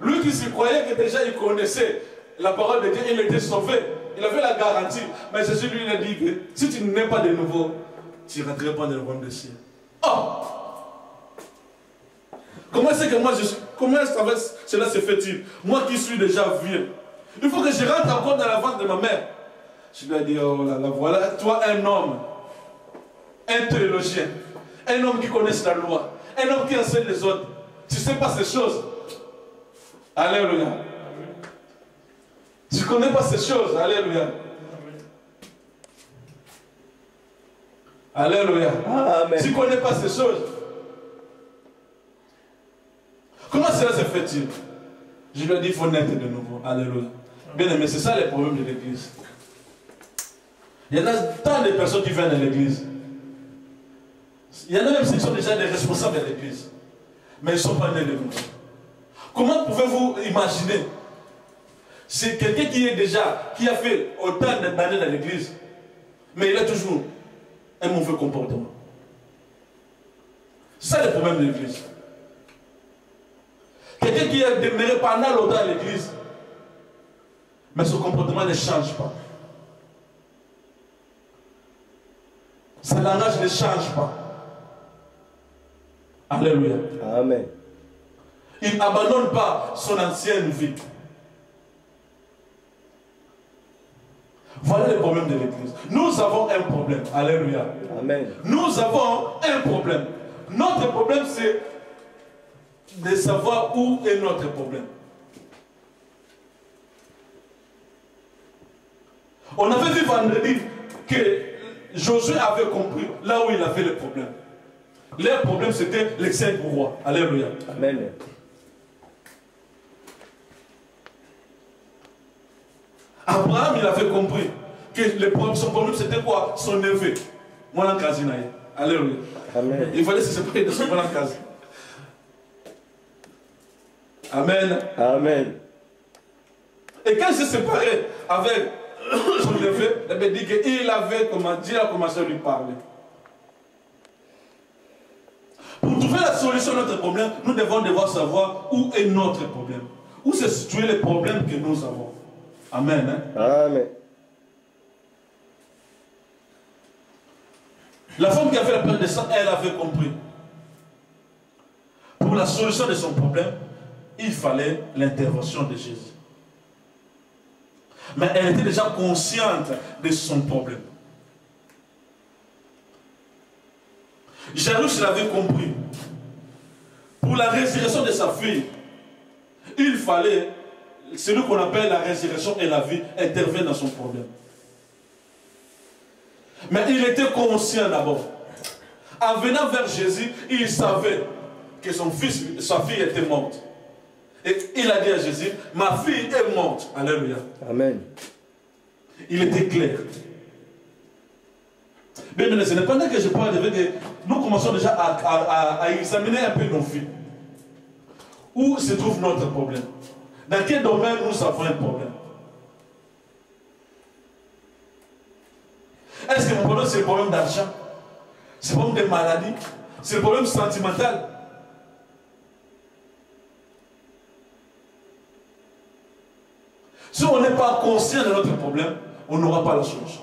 Lui qui se croyait que déjà il connaissait la parole de Dieu, il était sauvé. Il avait la garantie. Mais Jésus lui a dit que si tu n'es pas de nouveau, tu ne rentreras pas dans le royaume des cieux. Oh! Comment c'est que moi comment cela se fait-il? Moi qui suis déjà vieux. Il faut que je rentre encore dans la ventre de ma mère. Je lui ai dit, oh là là, voilà, toi un homme, un théologien, un homme qui connaît la loi, un homme qui enseigne les autres. Tu ne sais pas ces choses. Alléluia. Tu ne connais pas ces choses. Alléluia. Alléluia. Amen. Tu ne connais pas ces choses. Comment cela se fait-il? Je lui ai dit, il faut naître de nouveau. Alléluia. Bien aimé, c'est ça le problème de l'église. Il y en a tant de personnes qui viennent à l'église. Il y en a même qui sont déjà des responsables de l'église. Mais ils ne sont pas nés de nouveau. Comment pouvez-vous imaginer? C'est quelqu'un qui a fait autant d'années dans l'église, mais il a toujours un mauvais comportement. C'est ça le problème de l'église. Quelqu'un qui est demeuré pendant longtemps à l'église, mais son comportement ne change pas. Son langage ne change pas. Alléluia. Amen. Il n'abandonne pas son ancienne vie. Voilà le problème de l'église. Nous avons un problème. Alléluia. Amen. Nous avons un problème. Notre problème, c'est de savoir où est notre problème. On avait vu vendredi que Josué avait compris là où il avait le problème. Leur problème, c'était l'excès du roi. Alléluia. Amen. Abraham, il avait compris que son problème, c'était quoi? Son neveu. Moi, en Kazinaï. Alléluia. Amen. Il fallait se séparer de son en Kazinaï. Amen. Amen. Et quand il s'est séparé avec son neveu, il dit qu'il avait Dieu a commencé à lui parler. Pour trouver la solution à notre problème, nous devons devoir savoir où est notre problème. Où se situe le problème que nous avons. Amen. Hein? Amen. La femme qui a fait la peine de sang, elle avait compris. Pour la solution de son problème, il fallait l'intervention de Jésus. Mais elle était déjà consciente de son problème. Jairus l'avait compris. Pour la résurrection de sa fille, il fallait, celui qu'on appelle la résurrection et la vie, intervenir dans son problème. Mais il était conscient d'abord. En venant vers Jésus, il savait que sa fille était morte. Et il a dit à Jésus, ma fille est morte. Alléluia. Amen. Il était clair. Mais maintenant, ce n'est pas là que je parle de que nous commençons déjà à examiner un peu nos vies. Où se trouve notre problème? Dans quel domaine nous avons un problème? Est-ce que mon problème c'est le problème d'argent? C'est le problème de maladie? C'est le problème sentimental? Si on n'est pas conscient de notre problème, on n'aura pas la solution.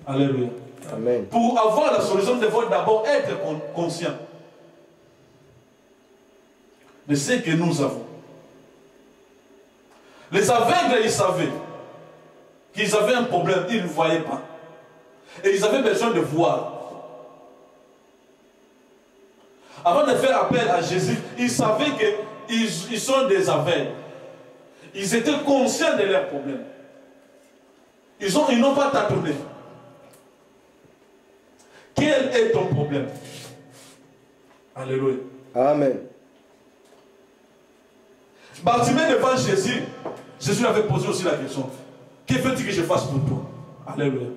Alléluia. Amen. Pour avoir la solution, nous devons d'abord être conscients de ce que nous avons. Les aveugles, ils savaient qu'ils avaient un problème, ils ne voyaient pas. Et ils avaient besoin de voir. Avant de faire appel à Jésus, ils savaient qu'ils sont des aveugles. Ils étaient conscients de leurs problèmes. Ils n'ont pas tâtonné. Quel est ton problème? Alléluia. Amen. Bartimée devant Jésus, Jésus lui avait posé aussi la question. Que veux-tu que je fasse pour toi? Alléluia.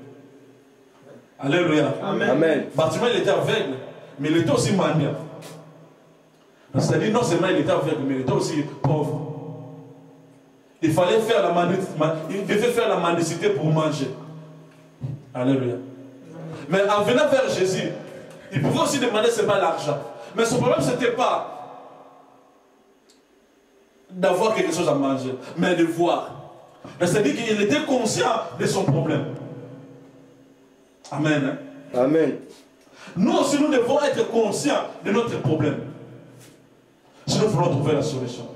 Alléluia. Amen. Amen. Bartimée, il était aveugle, mais il était aussi mendiant. C'est-à-dire, non seulement il était aveugle, mais il était aussi pauvre. Il fallait faire la mendicité, il devait faire la mendicité pour manger. Alléluia. Mais en venant vers Jésus, il pouvait aussi demander seulement l'argent. Mais son problème, ce n'était pas d'avoir quelque chose à manger, mais de voir. C'est-à-dire qu'il était conscient de son problème. Amen. Hein? Amen. Nous aussi, nous devons être conscients de notre problème. Sinon, nous voulons trouver la solution.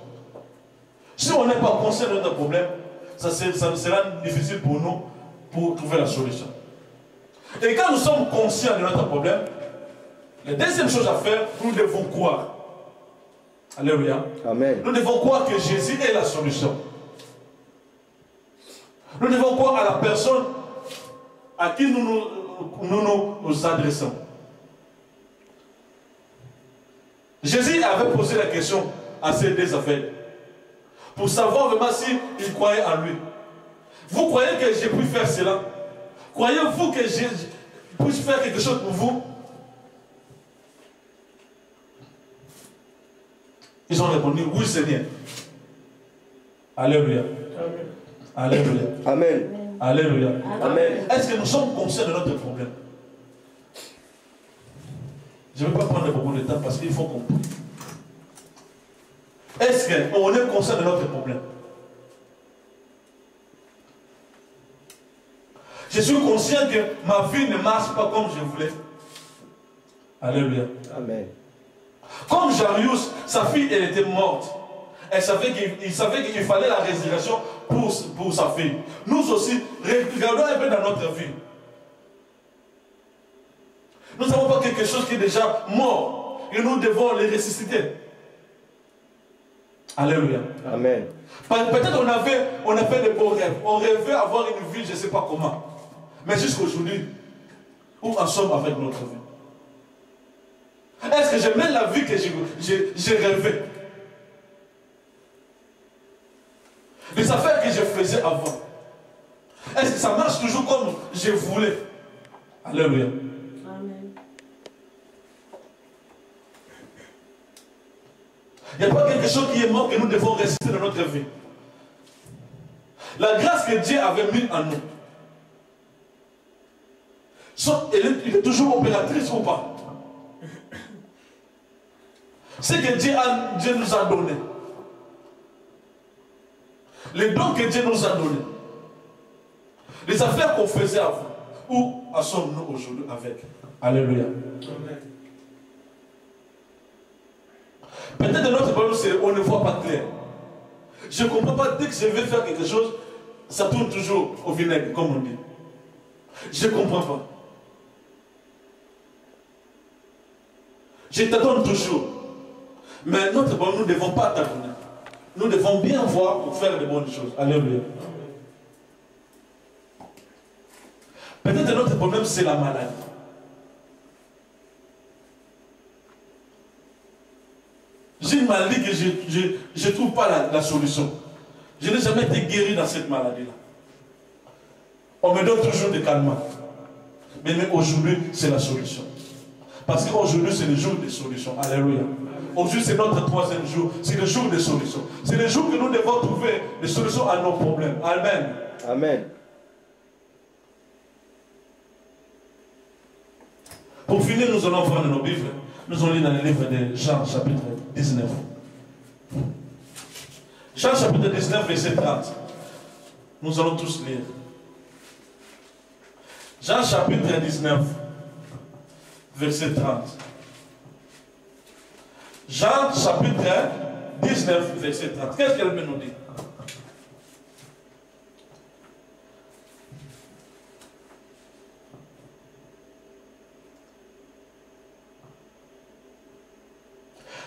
Si on n'est pas conscient de notre problème, ça sera difficile pour nous pour trouver la solution. Et quand nous sommes conscients de notre problème, la deuxième chose à faire, nous devons croire. Alléluia. Amen. Nous devons croire que Jésus est la solution. Nous devons croire à la personne à qui nous adressons. Jésus avait posé la question à ces deux aveugles pour savoir vraiment s'ils croyaient en lui. Vous croyez que j'ai pu faire cela? Croyez-vous que je puisse faire quelque chose pour vous? Ils ont répondu, oui Seigneur. Alléluia. Alléluia. Amen. Alléluia. Amen. Est-ce que nous sommes conscients de notre problème? Je ne vais pas prendre beaucoup de temps parce qu'il faut comprendre. Est-ce qu'on est conscient de notre problème? Je suis conscient que ma vie ne marche pas comme je voulais. Alléluia. Amen. Comme Jarius, sa fille, elle était morte. Il savait qu'il fallait la résurrection pour sa fille. Nous aussi, regardons un peu dans notre vie. Nous n'avons pas quelque chose qui est déjà mort et nous devons le ressusciter. Alléluia. Amen. Peut-être on a fait de beaux rêves. On rêvait avoir une vie, je ne sais pas comment. Mais jusqu'aujourd'hui, où en sommes avec notre vie? Est-ce que je mène la vie que j'ai rêvé? Les affaires que je faisais avant, est-ce que ça marche toujours comme je voulais? Alléluia. Amen. Il n'y a pas quelque chose qui est mort que nous devons résister dans notre vie. La grâce que Dieu avait mise en nous, elle est toujours opératrice ou pas? Ce que Dieu nous a donné, les dons que Dieu nous a donnés, les affaires qu'on faisait avant, où en sommes-nous aujourd'hui avec? Alléluia. Amen. Peut-être notre problème, c'est qu'on ne voit pas clair. Je ne comprends pas, dès que je vais faire quelque chose, ça tourne toujours au vinaigre, comme on dit. Je ne comprends pas. Je t'attends toujours. Mais notre problème, nous ne devons pas t'attendre. Nous devons bien voir pour faire de bonnes choses. Alléluia. Peut-être notre problème, c'est la maladie. J'ai une maladie que je ne trouve pas la solution. Je n'ai jamais été guéri dans cette maladie-là. On me donne toujours des calmants. Mais aujourd'hui, c'est la solution. Parce qu'aujourd'hui, c'est le jour des solutions. Alléluia. Aujourd'hui, c'est notre troisième jour. C'est le jour des solutions. C'est le jour que nous devons trouver des solutions à nos problèmes. Amen. Amen. Pour finir, nous allons prendre nos Bibles. Nous allons lire dans le livre de Jean, chapitre 19. Jean, chapitre 19, verset 30. Nous allons tous lire. Jean, chapitre 19, verset 30. Jean, chapitre 19, verset 30. Qu'est-ce qu'elle veut nous dire?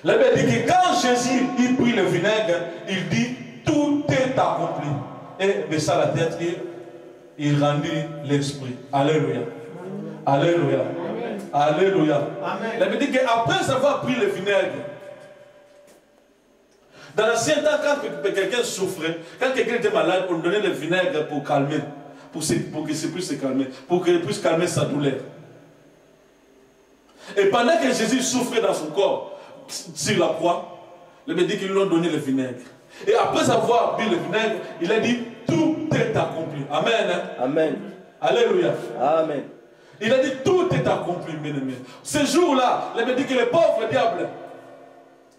La Bible dit que quand Jésus il prit le vinaigre, il dit tout est accompli. Et baissa la tête et il rendit l'esprit. Alléluia. Alléluia. Amen. Alléluia. Amen. La Bible dit qu'après avoir pris le vinaigre, dans l'ancien temps, quand quelqu'un souffrait, quand quelqu'un était malade, on donnait le vinaigre pour calmer, pour qu'il puisse se calmer, pour qu'il puisse calmer sa douleur. Et pendant que Jésus souffrait dans son corps, sur la croix, le Bible dit qu'ils lui ont donné le vinaigre. Et après avoir bu le vinaigre, il a dit tout est accompli. Amen. Amen. Alléluia. Amen. Il a dit tout est accompli, bien aimé. Ce jour-là, il a dit que le pauvre diable,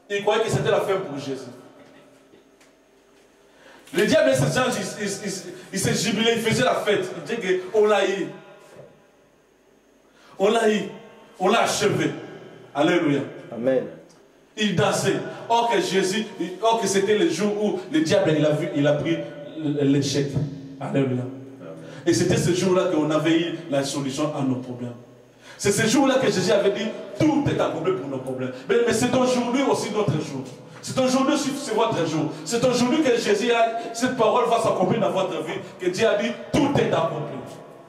il croyait que c'était la fin pour Jésus. Le diable, il s'est jubilé, il faisait la fête. Il dit qu'on l'a eu. On l'a eu. On l'a achevé. Alléluia. Amen. Il dansait. Or que c'était le jour où le diable il a pris l'échec. Alléluia. Et c'était ce jour-là qu'on avait eu la solution à nos problèmes. C'est ce jour-là que Jésus avait dit tout est accompli pour nos problèmes. Mais c'est aujourd'hui aussi notre jour. C'est aujourd'hui c'est votre jour. C'est aujourd'hui que Jésus cette parole va s'accomplir dans votre vie. Que Dieu a dit tout est accompli.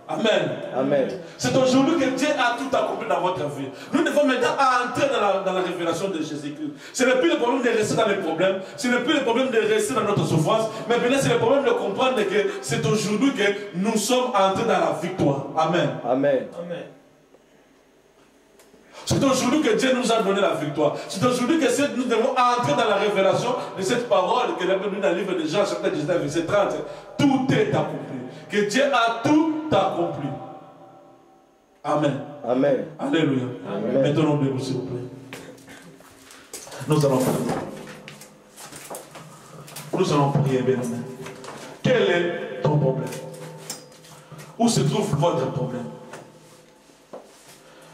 Amen. Amen. C'est aujourd'hui que Dieu a tout accompli dans votre vie. Nous devons maintenant entrer dans la révélation de Jésus-Christ. Ce n'est plus le problème de rester dans les problèmes. Ce n'est plus le problème de rester dans notre souffrance. Mais maintenant, c'est le problème de comprendre que c'est aujourd'hui que nous sommes entrés dans la victoire. Amen. Amen. Amen. C'est aujourd'hui que Dieu nous a donné la victoire. C'est aujourd'hui que nous devons entrer dans la révélation de cette parole que la Bible dit dans le livre de Jean, chapitre 19, verset 30. Tout est accompli. Que Dieu a tout accompli. Amen. Amen. Alléluia. Amen. Mettons-nous debout, s'il vous plaît. Nous allons faire. Nous allons prier, bien-aimé. Quel est ton problème? Où se trouve votre problème?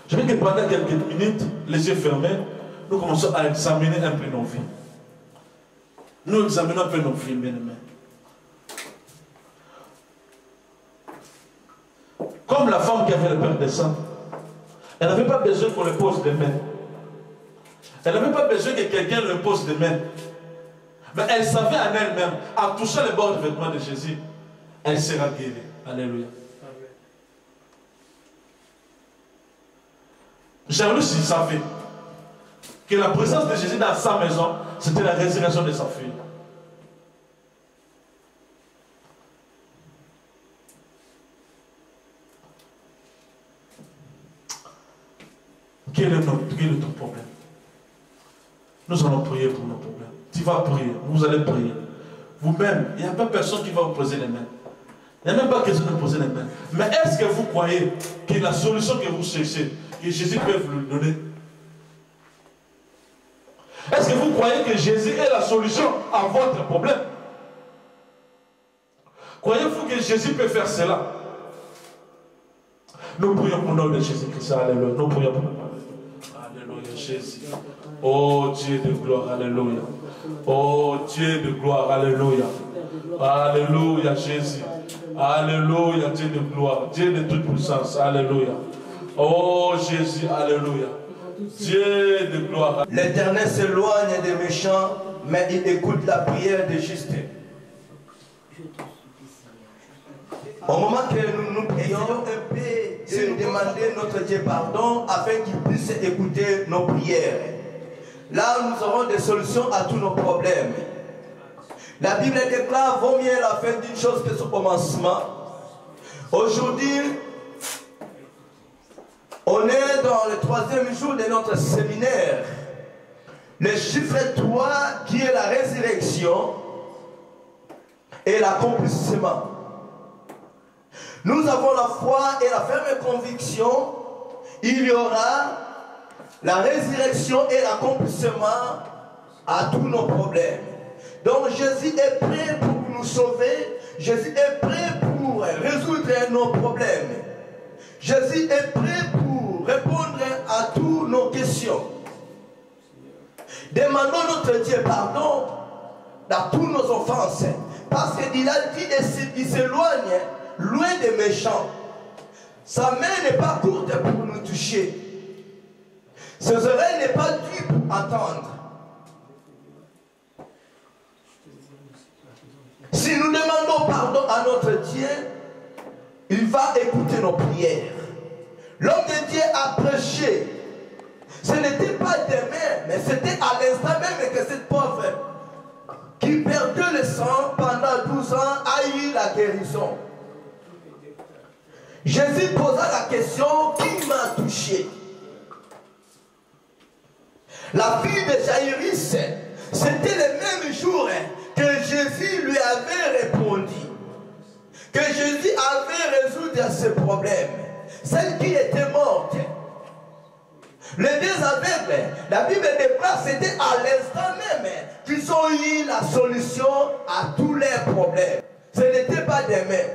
Je veux que pendant quelques minutes, les yeux fermés, nous commençons à examiner un peu nos vies. Nous examinons un peu nos vies, bien-aimés. Comme la femme qui avait le père de sang, elle n'avait pas besoin qu'on le pose des mains. Elle n'avait pas besoin que quelqu'un le pose des mains. Mais elle savait en elle-même, en touchant le bord du vêtement de Jésus, elle sera guérie. Alléluia. Jairus savait que la présence de Jésus dans sa maison, c'était la résurrection de sa fille. Quel est ton problème? Nous allons prier pour nos problèmes. Tu vas prier, vous allez prier. Vous-même, il n'y a pas personne qui va vous poser les mains. Il n'y a même pas question de poser les mains. Mais est-ce que vous croyez que la solution que vous cherchez, que Jésus peut vous le donner? Est-ce que vous croyez que Jésus est la solution à votre problème? Croyez-vous que Jésus peut faire cela? Nous prions pour le nom de Jésus-Christ. Alléluia. Nous prions pour le nom. Alléluia, Jésus. Oh Dieu de gloire, alléluia. Oh Dieu de gloire, alléluia. Alléluia, Jésus. Alléluia, Dieu de gloire, Dieu de toute puissance, alléluia. Oh Jésus, alléluia. Dieu de gloire. L'Éternel s'éloigne des méchants, mais il écoute la prière des justes. Au moment que nous prions un peu de demander notre Dieu pardon afin qu'il puisse écouter nos prières. Là, nous aurons des solutions à tous nos problèmes. La Bible déclare, vaut mieux la fin d'une chose que son commencement. Aujourd'hui, on est dans le 3e jour de notre séminaire. Le chiffre 3 qui est la résurrection et l'accomplissement. Nous avons la foi et la ferme conviction, il y aura la résurrection et l'accomplissement à tous nos problèmes. Donc Jésus est prêt pour nous sauver, Jésus est prêt pour résoudre nos problèmes. Jésus est prêt pour répondre à toutes nos questions. Demandons notre Dieu pardon dans toutes nos offenses, parce qu'il a dit qu'il s'éloigne loin des méchants. Sa main n'est pas courte pour nous toucher. Ses oreilles n'est pas dues pour entendre. Si nous demandons pardon à notre Dieu, il va écouter nos prières. L'homme de Dieu a prêché. Ce n'était pas demain, mais c'était à l'instant même que cette pauvre qui perdait le sang pendant 12 ans a eu la guérison. Jésus posa la question, qui m'a touché? La fille de Jairus, c'était le même jour que Jésus lui avait répondu, que Jésus avait résolu ses problèmes. Celle qui était morte, les deux aveugles, la Bible déclare c'était à l'instant même qu'ils ont eu la solution à tous leurs problèmes. Ce n'était pas demain.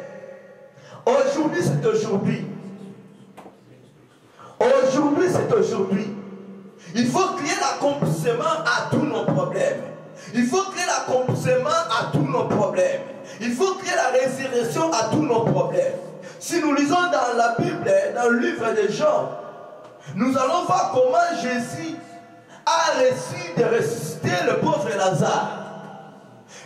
Aujourd'hui, c'est aujourd'hui. Aujourd'hui, c'est aujourd'hui. Il faut qu'il y ait l'accomplissement à tous nos problèmes. Il faut qu'il y ait l'accomplissement à tous nos problèmes. Il faut qu'il y ait la résurrection à tous nos problèmes. Si nous lisons dans la Bible, dans le livre de Jean, nous allons voir comment Jésus a reçu de ressusciter le pauvre Lazare.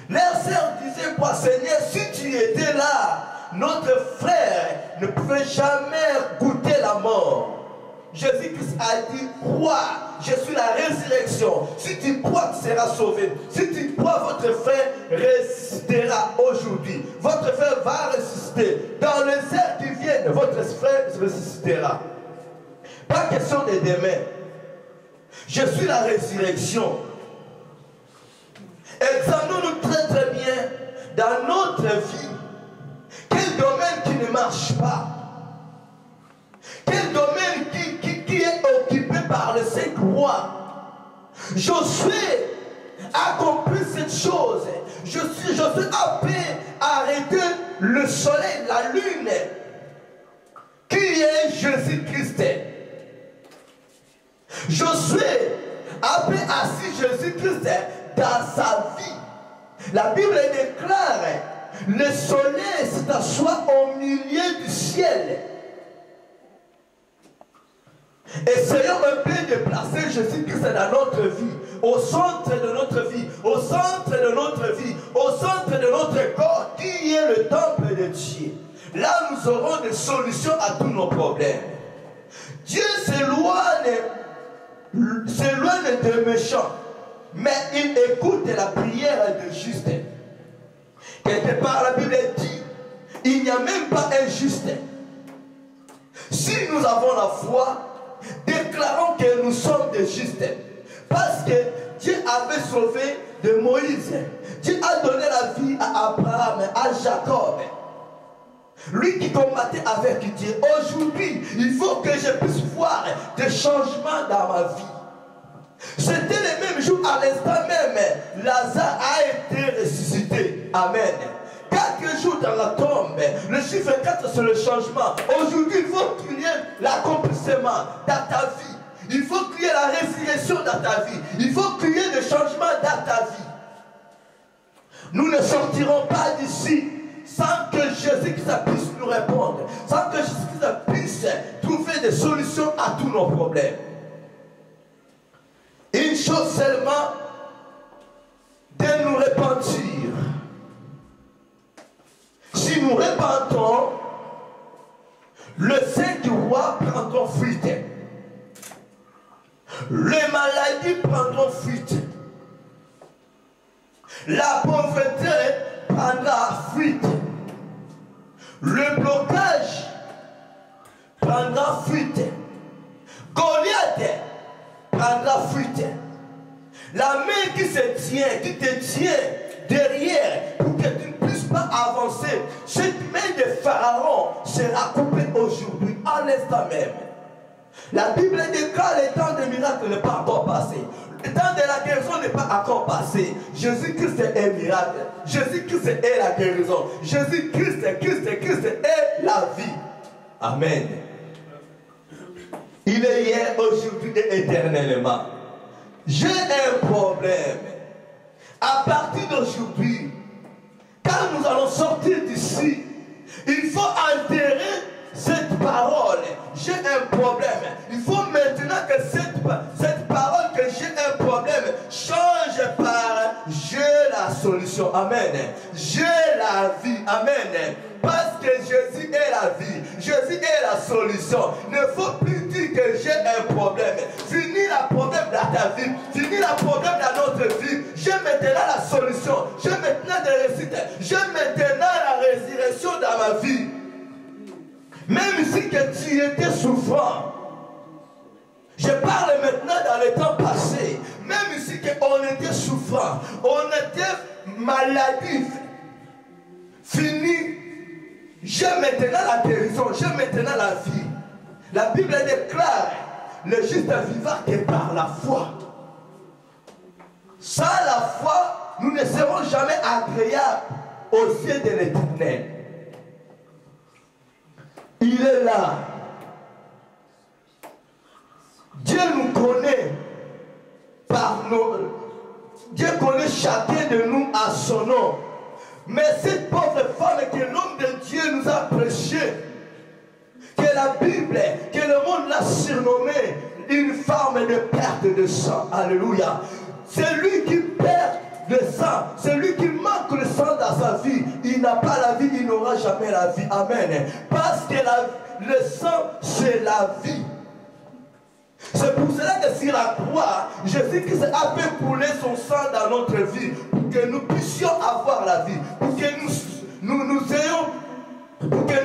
Leur sœur disait quoi, Seigneur, si tu étais là, notre frère ne pouvait jamais goûter la mort. Jésus-Christ a dit, crois, je suis la résurrection. Si tu crois, tu seras sauvé. Si tu crois, votre frère ressuscitera aujourd'hui. Votre frère va ressusciter. Dans les heures qui viennent, votre frère ressuscitera. Pas question de demain. Je suis la résurrection. Examinons-nous très très bien dans notre vie. Quel domaine qui ne marche pas? Quel domaine qui est occupé par les 5 rois? Josué a compris cette chose. Je suis appelé à arrêter le soleil, la lune. Qui est Jésus-Christ? Je suis appelé à suivre Jésus-Christ dans sa vie. La Bible déclare, le soleil s'assoit au milieu du ciel. Essayons un peu de placer Jésus-Christ dans notre vie, au centre de notre vie, au centre de notre vie, au centre de notre corps, qui est le temple de Dieu. Là, nous aurons des solutions à tous nos problèmes. Dieu s'éloigne des méchants, mais il écoute la prière de juste. Quelque part, la Bible dit, il n'y a même pas un juste. Si nous avons la foi, déclarons que nous sommes des justes. Parce que Dieu avait sauvé de Moïse. Dieu a donné la vie à Abraham, à Jacob. Lui qui combattait avec Dieu. Aujourd'hui, il faut que je puisse voir des changements dans ma vie. C'était le même jour, à l'instant même, Lazare a été ressuscité. Amen. 4 jours dans la tombe. Le chiffre 4, c'est le changement. Aujourd'hui, il faut qu'il y ait l'accomplissement dans ta vie. Il faut qu'il y ait la résurrection dans ta vie. Il faut qu'il y ait des changements dans ta vie. Nous ne sortirons pas d'ici sans que Jésus-Christ puisse nous répondre. Sans que Jésus-Christ puisse trouver des solutions à tous nos problèmes. Une chose seulement, de nous repentir. Si nous répandons, le sein du roi prendra fuite. Les maladies prendront fuite. La pauvreté prendra fuite. Le blocage prendra fuite. Goliath prendra fuite. La main qui se tient, qui te tient derrière pour que tu ne puisses pas avancer, cette main de Pharaon sera coupée aujourd'hui, à l'instant même. La Bible déclare le temps des miracles n'est pas encore passé. Le temps de la guérison n'est pas encore passé. Jésus-Christ est miracle. Jésus-Christ est la guérison. Jésus-Christ est la vie. Amen. Il est hier, aujourd'hui et éternellement. J'ai un problème. À partir d'aujourd'hui, quand nous allons sortir d'ici, il faut enterrer cette parole. J'ai un problème. Il faut maintenant que cette parole que j'ai un problème change par j'ai la solution. Amen. J'ai la vie. Amen. Parce que Jésus est la vie. Jésus est la solution. Il ne faut plus dire que j'ai un problème. Finis le problème dans ta vie. Finis le problème dans notre vie. J'ai maintenant la solution. J'ai maintenant des réussites. J'ai maintenant la résurrection dans ma vie. Même si que tu étais souffrant. Je parle maintenant dans le temps passé. Même si on était souffrant. On était maladif. Fini. J'ai maintenant la guérison, j'ai maintenant la vie. La Bible déclare, le juste vivant que par la foi. Sans la foi, nous ne serons jamais agréables aux yeux de l'Éternel. Il est là. Dieu nous connaît par nos... Dieu connaît chacun de nous à son nom. Mais cette pauvre femme que l'homme de Dieu nous a prêché, que la Bible, que le monde l'a surnommée une femme de perte de sang. Alléluia. Celui qui perd le sang, celui qui manque le sang dans sa vie, il n'a pas la vie, il n'aura jamais la vie. Amen. Parce que le sang, c'est la vie. C'est pour cela que sur la croix, Jésus-Christ a fait couler son sang dans notre vie pour que nous puissions avoir la vie, pour que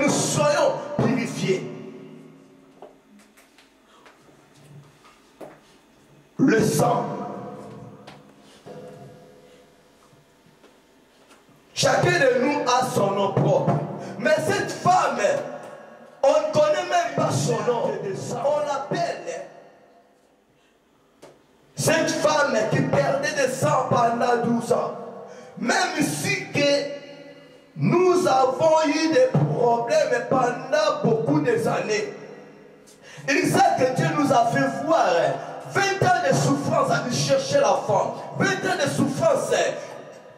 nous soyons purifiés. Le sang. Chacun de nous a son nom propre. Mais cette femme, on ne connaît même pas son nom. On l'appelle cette femme qui perdait de sang pendant 12 ans. Même avons eu des problèmes pendant beaucoup d'années. Il sait que Dieu nous a fait voir 20 ans de souffrance à lui chercher la femme. 20 ans de souffrance.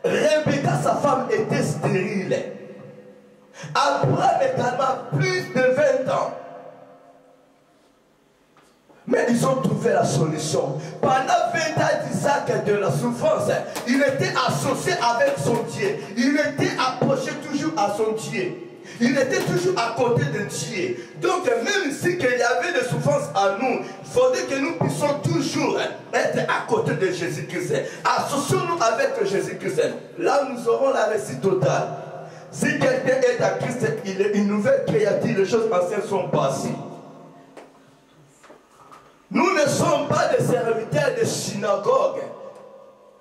Rebecca, sa femme, était stérile. Abraham également, plus de 20 ans. Mais ils ont trouvé la solution. Pendant 20 ans d'Isaac de la souffrance, il était associé avec son Dieu. Il était approché toujours à son Dieu. Il était toujours à côté de Dieu. Donc même si qu'il y avait des souffrances à nous, il faudrait que nous puissions toujours être à côté de Jésus-Christ. Associons-nous avec Jésus-Christ. Là, nous aurons la réussite totale. Si quelqu'un est à Christ, il est une nouvelle créature, les choses anciennes sont passées. Nous ne sommes pas des serviteurs de synagogue.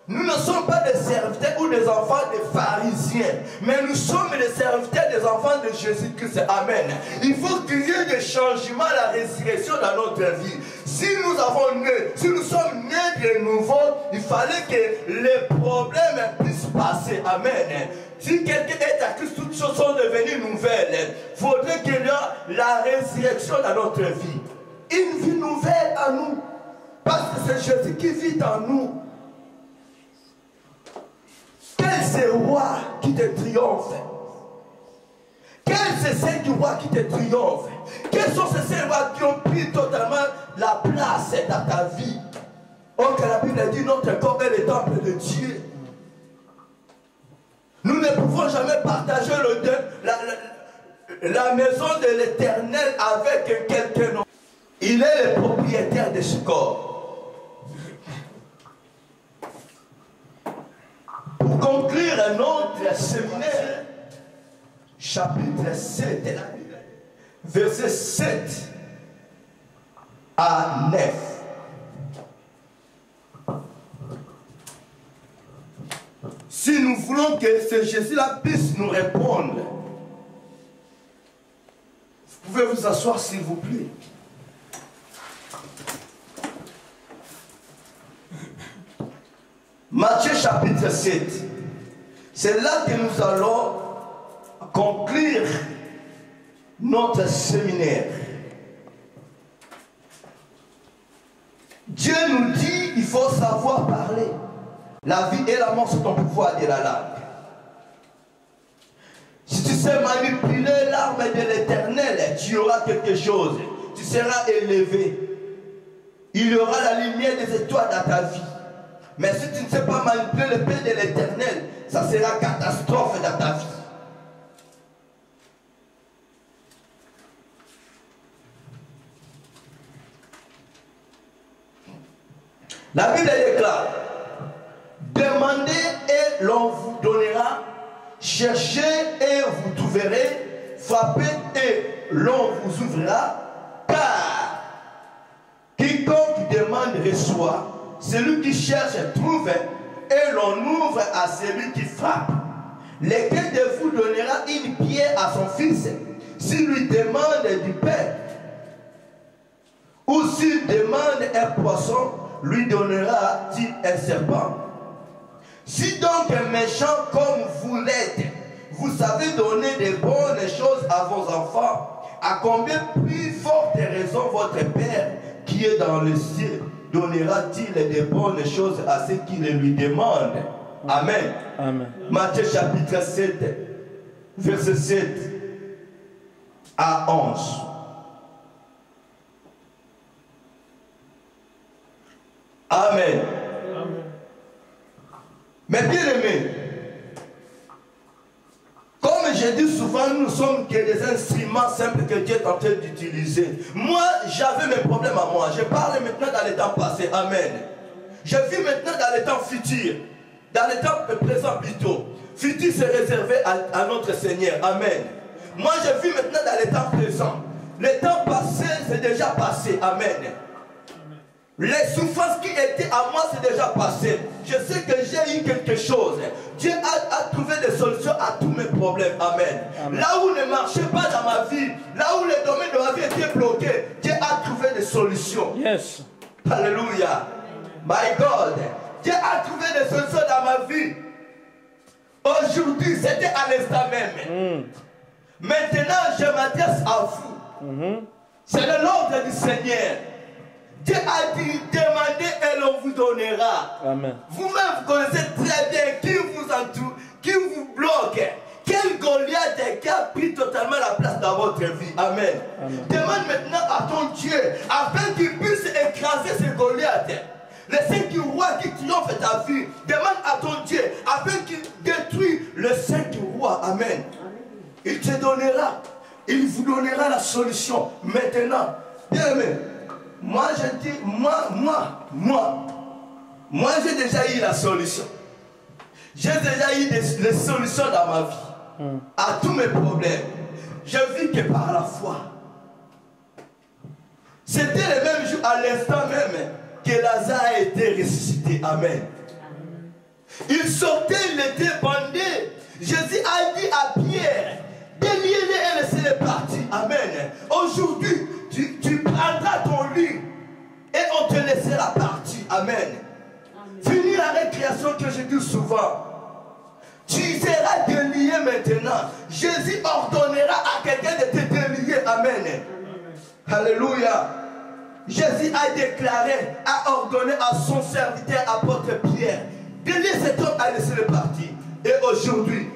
Nous ne sommes pas des serviteurs ou des enfants des pharisiens. Mais nous sommes des serviteurs des enfants de Jésus-Christ. Amen. Il faut qu'il y ait des changements, la résurrection dans notre vie. Si nous avons né, si nous sommes nés de nouveau, il fallait que les problèmes puissent passer. Amen. Si quelqu'un est à Christ, toutes choses sont devenues nouvelles. Il faudrait qu'il y ait la résurrection dans notre vie. Une vie nouvelle à nous. Parce que c'est Jésus qui vit en nous. Quel c'est le roi qui te triomphe? Quel c'est ceux du roi qui te triomphe? Quels sont ces rois qui ont pris totalement la place dans ta vie? Or que la Bible dit notre corps est le temple de Dieu. Nous ne pouvons jamais partager la maison de l'Éternel avec quelqu'un d'autre. Il est le propriétaire de ce corps. Pour conclure notre séminaire, chapitre 7, verset 7 à 9. Si nous voulons que ce Jésus-là puisse nous répondre, vous pouvez vous asseoir s'il vous plaît. Matthieu chapitre 7. C'est là que nous allons conclure notre séminaire. Dieu nous dit il faut savoir parler. La vie et la mort sont au pouvoir de la langue. Si tu sais manipuler l'arme de l'Éternel, tu auras quelque chose. Tu seras élevé. Il y aura la lumière des étoiles dans ta vie. Mais si tu ne sais pas manipuler le paix de l'Éternel, ça sera catastrophe dans ta vie. La Bible déclare, demandez et l'on vous donnera, cherchez et vous trouverez, frappez et l'on vous ouvrira, car quiconque demande reçoit. Celui qui cherche trouve et l'on ouvre à celui qui frappe. Lequel de vous donnera une pierre à son fils s'il lui demande du pain? Ou s'il demande un poisson, lui donnera-t-il un serpent? Si donc un méchant comme vous l'êtes, vous savez donner de bonnes choses à vos enfants, à combien plus forte raison votre Père qui est dans le ciel donnera-t-il de bonnes choses à ceux qui le lui demandent? Amen. Amen. Matthieu chapitre 7, verset 7 à 11. Amen. Amen. Mais bien aimés, comme je dis souvent, nous ne sommes que des instruments simples que Dieu est en train d'utiliser. Moi, j'avais mes problèmes à moi. Je parle maintenant dans les temps passés. Amen. Je vis maintenant dans les temps futurs. Dans les temps présents plutôt. Futur, c'est réservé à notre Seigneur. Amen. Moi, je vis maintenant dans les temps présents. Les temps passés, c'est déjà passé. Amen. Les souffrances qui étaient à moi, c'est déjà passé. Je sais que j'ai eu quelque chose. Dieu a trouvé des solutions à tous mes problèmes. Amen. Amen. Là où ne marchait pas dans ma vie, là où les domaines de ma vie étaient bloqués, Dieu a trouvé des solutions. Yes. Alléluia. My God. Dieu a trouvé des solutions dans ma vie. Aujourd'hui, c'était à l'instant même. Maintenant, je m'adresse à vous. C'est l'ordre du Seigneur. Dieu a dit, demandez et l'on vous donnera. Vous-même, vous connaissez très bien qui vous entoure, qui vous bloque. Quel Goliath qui a pris totalement la place dans votre vie. Amen. Demande maintenant à ton Dieu, afin qu'il puisse écraser ce Goliath. Le cinquième roi qui triomphe ta vie, demande à ton Dieu, afin qu'il détruise le cinquième roi. Amen. Il te donnera, il vous donnera la solution maintenant. Bien aimé, moi je dis, moi j'ai déjà eu la solution. J'ai déjà eu des solutions dans ma vie. À tous mes problèmes. Je vis que par la foi. C'était le même jour, à l'instant même, que Lazare a été ressuscité. Amen. Il sortait, il était bandé. Jésus a dit à Pierre, déliez-les et laissez-les partir. Amen. Aujourd'hui, tu prendras ton lit et on te laissera partir. Amen. Fini la récréation que je dis souvent. Tu seras délié maintenant. Jésus ordonnera à quelqu'un de te délier. Amen. Alléluia. Jésus a déclaré, a ordonné à son serviteur, apôtre Pierre, délier cet homme à laisser le partir. Et aujourd'hui,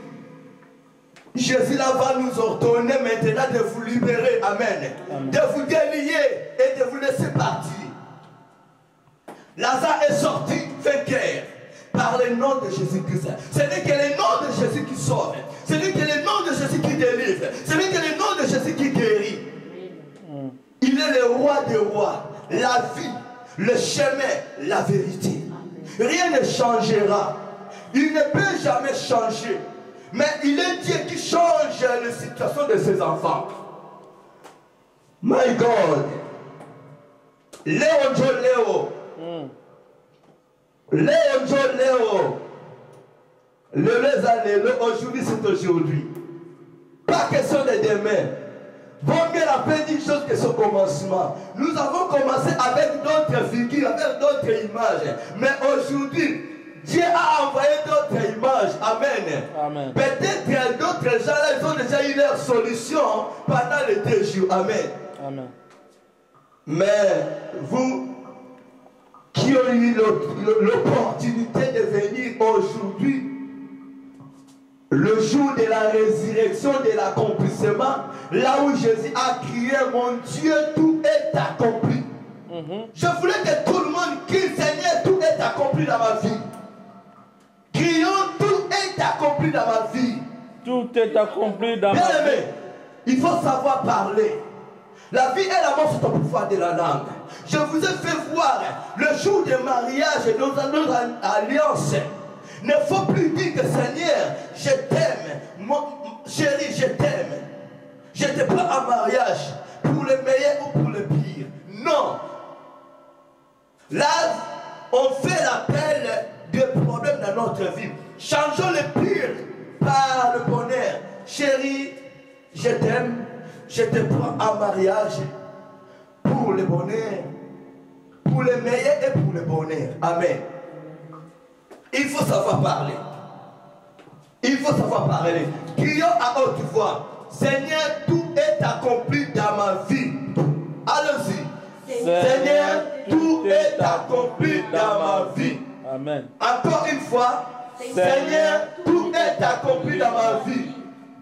Jésus là va nous ordonner maintenant de vous libérer. Amen. De vous délier et de vous laisser partir. Lazare est sorti vainqueur. Par le nom de Jésus-Christ. Ce n'est que le nom de Jésus qui sauve. Ce n'est que le nom de Jésus qui délivre. Ce n'est que le nom de Jésus qui guérit. Il est le roi des rois. La vie, le chemin, la vérité. Rien ne changera. Il ne peut jamais changer. Mais il est Dieu qui change la situation de ses enfants. My God. Léo. Léo, aujourd'hui c'est aujourd'hui. Pas question de demain. Vaut mieux la peine d'une chose que son commencement. Nous avons commencé avec d'autres figures, avec d'autres images. Mais aujourd'hui, Dieu a envoyé d'autres images. Amen. Peut-être d'autres gens là, ils ont déjà eu leur solution pendant les 2 jours. Amen. Mais vous qui ont eu l'opportunité de venir aujourd'hui, le jour de la résurrection, de l'accomplissement, là où Jésus a crié, mon Dieu, tout est accompli. Je voulais que tout le monde crie, Seigneur, tout est accompli dans ma vie. Crions, tout est accompli dans ma vie. Tout est accompli dans ma vie. Bien aimé, il faut savoir parler. La vie et la mort sont au pouvoir de la langue. Je vous ai fait voir le jour du mariage et notre alliance. Il ne faut plus dire que Seigneur, je t'aime. Chérie, je t'aime. Je te prends en mariage pour le meilleur ou pour le pire. Non. Là, on fait l'appel des problèmes dans notre vie. Changeons le pire par le bonheur. Chérie, je t'aime. Je te prends en mariage pour le bonheur, pour le meilleur et pour le bonheur. Amen. Il faut savoir parler. Il faut savoir parler. Crions à haute voix. Seigneur, tout est accompli dans ma vie. Allons-y. Seigneur, tout est accompli dans ma vie. Amen. Encore une fois. Seigneur, tout est accompli dans ma vie.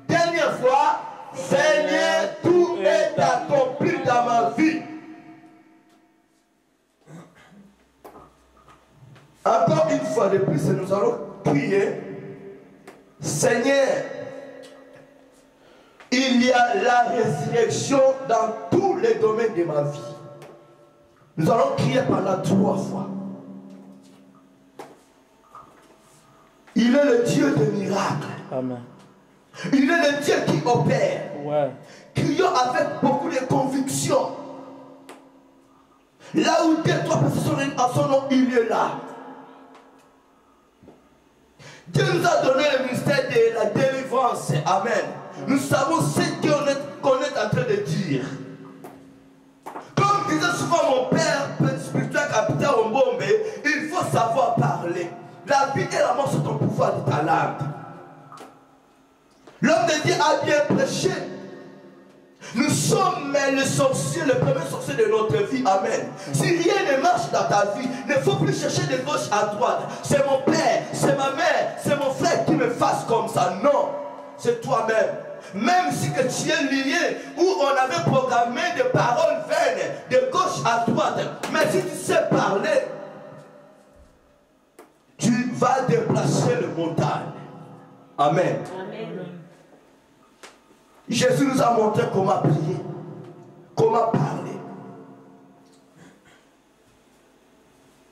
Dernière fois. Seigneur, tout est accompli dans ma vie. Encore une fois de plus, nous allons prier. Seigneur, il y a la résurrection dans tous les domaines de ma vie. Nous allons crier pendant 3 fois. Il est le Dieu des miracles. Amen. Il est le Dieu qui opère. Ouais. Crions avec beaucoup de conviction. Là où 2, 3 personnes en son nom, il est là. Dieu nous a donné le ministère de la délivrance. Amen. Nous savons ce qu'on est en train de dire. Comme disait souvent mon père, spirituel capitaine Ombombe, il faut savoir parler. La vie et la mort sont au pouvoir de ta langue. Dieu a bien prêché. Nous sommes les sorciers, les premiers sorciers de notre vie. Amen. Si rien ne marche dans ta vie, il ne faut plus chercher de gauche à droite. C'est mon père, c'est ma mère, c'est mon frère qui me fasse comme ça. Non, c'est toi-même. Même si que tu es lié, où on avait programmé des paroles vaines de gauche à droite, mais si tu sais parler, tu vas déplacer le montagne. Amen. Amen. Jésus nous a montré comment prier, comment parler.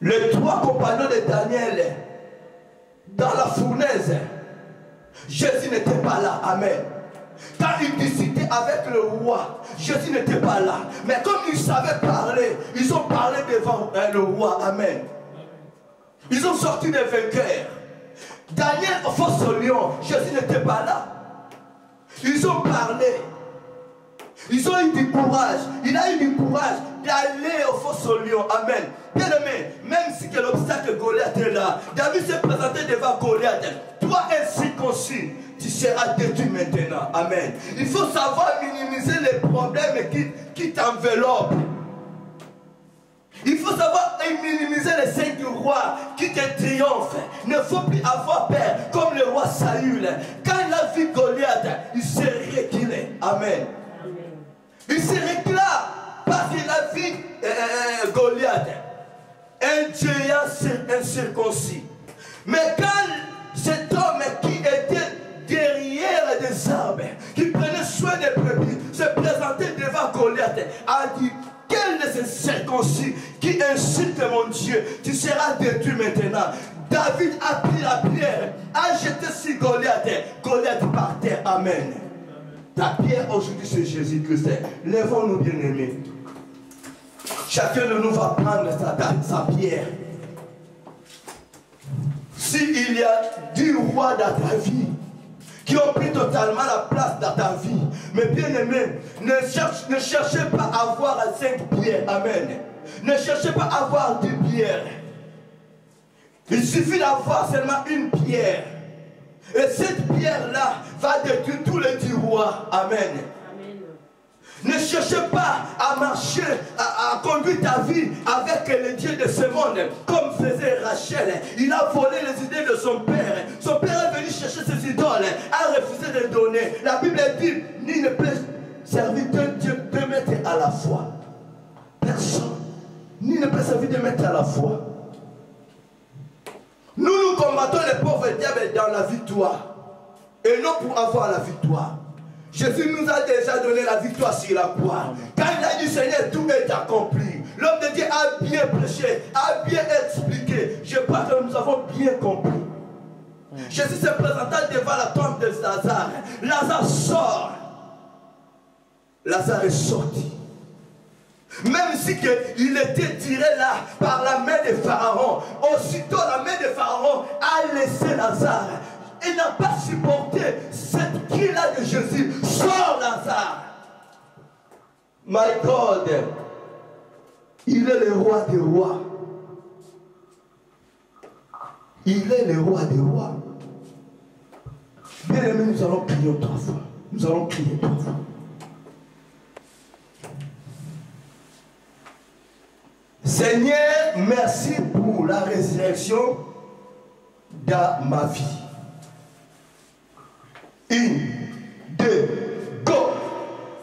Les 3 compagnons de Daniel, dans la fournaise, Jésus n'était pas là. Amen. Quand ils discutaient avec le roi, Jésus n'était pas là. Mais comme ils savaient parler, ils ont parlé devant le roi. Amen. Ils ont sorti des vainqueurs. Daniel au fosse au lion, Jésus n'était pas là. Ils ont parlé. Ils ont eu du courage. Il a eu du courage d'aller au fosse au lion. Amen. Bien aimé, même si que l'obstacle Goliath est là, David s'est présenté devant Goliath. Toi, incirconcis, tu seras détruit maintenant. Amen. Il faut savoir minimiser les problèmes qui t'enveloppent. Il faut savoir minimiser les 5 rois qui te triomphent. Il ne faut plus avoir peur comme le roi Saül. Quand il a vu Goliath, il s'est reculé. Amen. Il s'est reculé parce qu'il a vu Goliath, un géant incirconcis. Mais quand cet homme qui était derrière des arbres, qui prenait soin des brebis, se présentait devant Goliath, a dit: quel de ces circoncis qui insulte mon Dieu, tu seras détruit maintenant. David a pris la pierre, a jeté sur Goliath. Goliath par terre. Amen. Ta pierre aujourd'hui c'est Jésus-Christ. Lèvons-nous bien-aimés. Chacun de nous va prendre sa pierre. S'il y a 10 rois dans ta vie qui ont pris totalement la place dans ta vie, mais bien aimé, ne cherchez pas à avoir 5 pierres. Amen. Ne cherchez pas à avoir 10 pierres. Il suffit d'avoir seulement une pierre. Et cette pierre-là va détruire tous les 10 rois. Amen. Ne cherchez pas à marcher, à conduire ta vie avec les dieux de ce monde, comme faisait Rachel. Il a volé les idées de son père. Son père est venu chercher ses idoles, a refusé de donner. La Bible dit, ni ne peut servir d'un Dieu deux maîtres à la fois. Personne. Ni ne peut servir deux maîtres à la fois. Nous combattons les pauvres diables dans la victoire. Et non pour avoir la victoire. Jésus nous a déjà donné la victoire sur la croix. Quand il a dit Seigneur, tout est accompli. L'homme de Dieu a bien prêché, a bien expliqué. Je crois que nous avons bien compris. Jésus se présenta devant la tombe de Lazare. Lazare sort. Lazare est sorti. Même si il était tiré là par la main de Pharaon, aussitôt la main de Pharaon a laissé Lazare. Il n'a pas supporté cette cri-là de Jésus. Sors Lazare. My God, il est le roi des rois. Il est le roi des rois. Bien aimé, nous allons prier 3 fois. Nous allons prier 3 fois. Seigneur, merci pour la résurrection dans ma vie. 1, 2, go.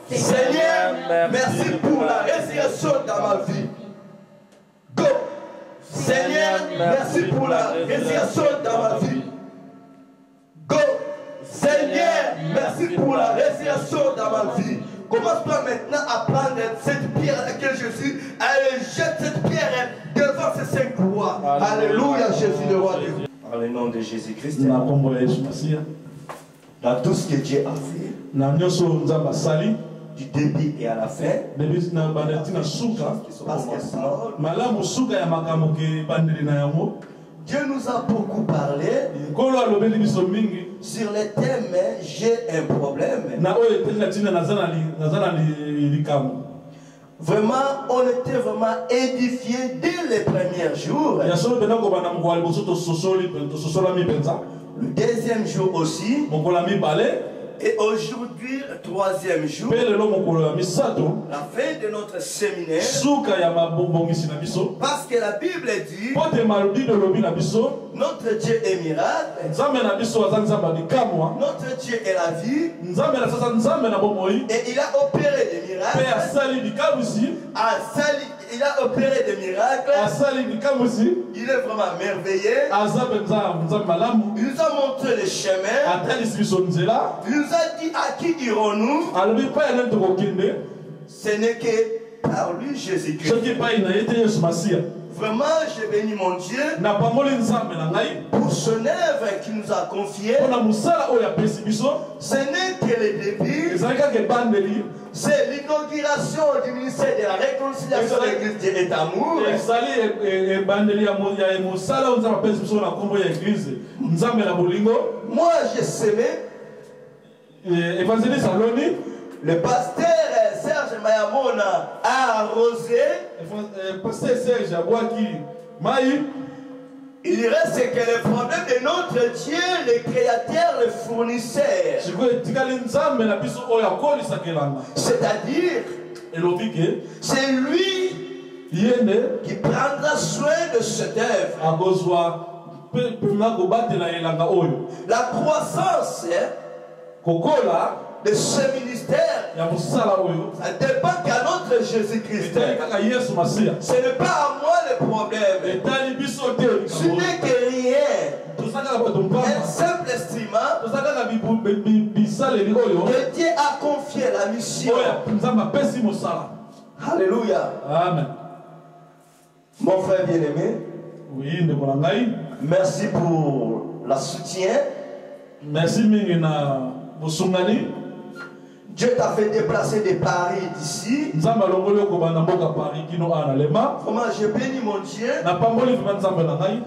Seigneur, merci pour la résurrection dans ma vie. Go. Seigneur, merci pour la résurrection dans ma vie. Go. Seigneur, merci pour la résurrection dans ma vie. Commence-toi maintenant à prendre cette pierre à laquelle Jésus jette cette pierre devant ces 5 rois. Alléluia, Jésus le roi de Dieu. Dans le nom de Jésus-Christ. Dans tout ce que Dieu a fait, du début et à la fin, Dieu nous a beaucoup parlé sur les thèmes j'ai un problème. Vraiment, on était vraiment édifiés dès les premiers jours. Le deuxième jour aussi. Et aujourd'hui, le troisième jour, Pe lelo mokolo ya misato. la fin de notre séminaire, Suka ya mabongisi na biso. parce que la Bible dit, Pote malobi de lobi na biso. notre Dieu est miracle, Nzambe na biso aza nzambe ya bikamwa. notre Dieu est la vie, Nzambe na sasa nzambe na bomoi. et il a opéré des Pe miracles, asali bikamwisi. il a opéré des miracles, Asali bikamwisi. il est vraiment merveilleux, Aza penza nzambe malamu. il nous a montré le chemin, Atalisi biso nzela. il nous a dit à qui irons-nous, Alobi pa ene tokokende. ce n'est que par lui Jésus-Christ. Soki epai na ye te Yesu Masiya. Vraiment, je bénis mon Dieu Napamboli nzambe na ngai. pour son œuvre qu'il nous a confiée. Mpona mosala oyo apesi biso. Ce n'est que le début, Ezali kaka ebandeli. c'est l'inauguration du ministère de la réconciliation de l'Église Dieu est amour. ezali ebandeli ya mosala oyo nzambe apesi biso na nkombo ya eglize nzambe na bolingo. Moi, j'ai semé, Évangéliste aloni. le pasteur Serge Mayamona a arrosé. Pasteur Serge abwaki mai. Il reste que le problème de notre Dieu, le créateur, le fournisseur. sikoyo etikali nzambe na biso oyo akolisaka elanga. C'est-à-dire, elobi ke c'est lui ye nde qui prendra soin de cette œuvre. akozwa mpena kobatela elanga oyo. La croissance kokola de ce ministère, ya mosala oyo ça ne dépend qu'à notre Jésus-Christ. etali kaka Yesu Masiya. Ce n'est pas à moi le problème. etali biso te Ce n'est que rien. toza kaka bato Un mpamba. simple instrument toza kaka bisaleli oyo que Dieu a confié la mission. oyo nzambe apesi mosala. Alléluia. Amen. Mon frère bien-aimé, Oui, ndeko na ngai. merci pour la soutien. Merci mingi na bosungani. Dieu t'a fait déplacer de Paris d'ici. Nzambe alongoli okobanda mboka Paris kino awa na lema. Vraiment, je bénis mon Dieu napamboli vraimen nzambe na ngai.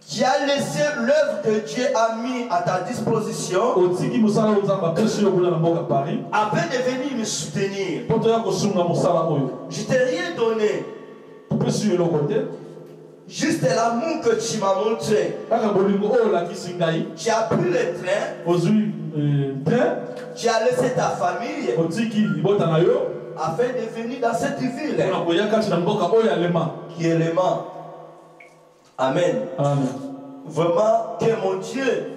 qui a laissé l'œuvre que Dieu a mis à ta disposition otiki mosala oyo nzambe apesi yo kuna na mboka Paris afin de venir me soutenir. mpo toya kosunga mosala oyo. Je t'ai rien donné, topesi yo eloko te, juste l'amour que tu m'as montré. kaka bolingo oyo olakisi ngai. Tu as pris le train, ozwi train, tu as laissé ta famille otiki libota na yo afin de venir dans cette ville mpona koya kati na mboka oyo ya lema. qui est le Mans. Amen. Amen. Vraiment, que mon Dieu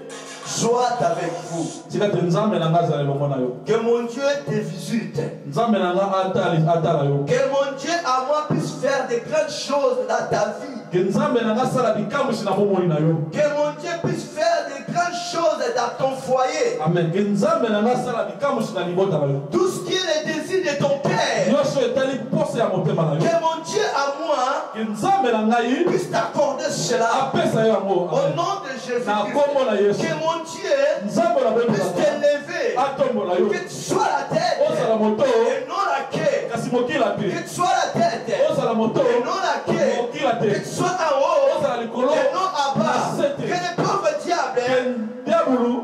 soit avec vous. tika te nzambe na ngai azala elongo na yo. Que mon Dieu te visite. Nzambe na ngai atala yo. Que mon Dieu à moi puisse faire de grandes choses dans ta vie. ke nzambe na ngai asala bikamwisi na bomoi na yo. Que mon Dieu puisse faire de grandes choses dans ton foyer. Amen. ke nzambe na ngai asala bikamwisi na libota na yo. Tout ce qui est le désir de ton cœur. nyonso etali posa ya motema na yo. Que mon Dieu à moi ke nzambe na ngai puisse t'accorder cela. apesa yo yango. Au nom de Jésus. na kombo na yesu. Que mon Dieu nzambe na puisse boyebaka t'élever. atombola yo. Que tu sois la tête ozala moto et non la queue. kasi mokila Que te. tu sois la tête ozala moto et non la queue. mokila Que te. tu sois en haut ozala likolo et non en bas. na se te. Que le pauvre diable ke diabulu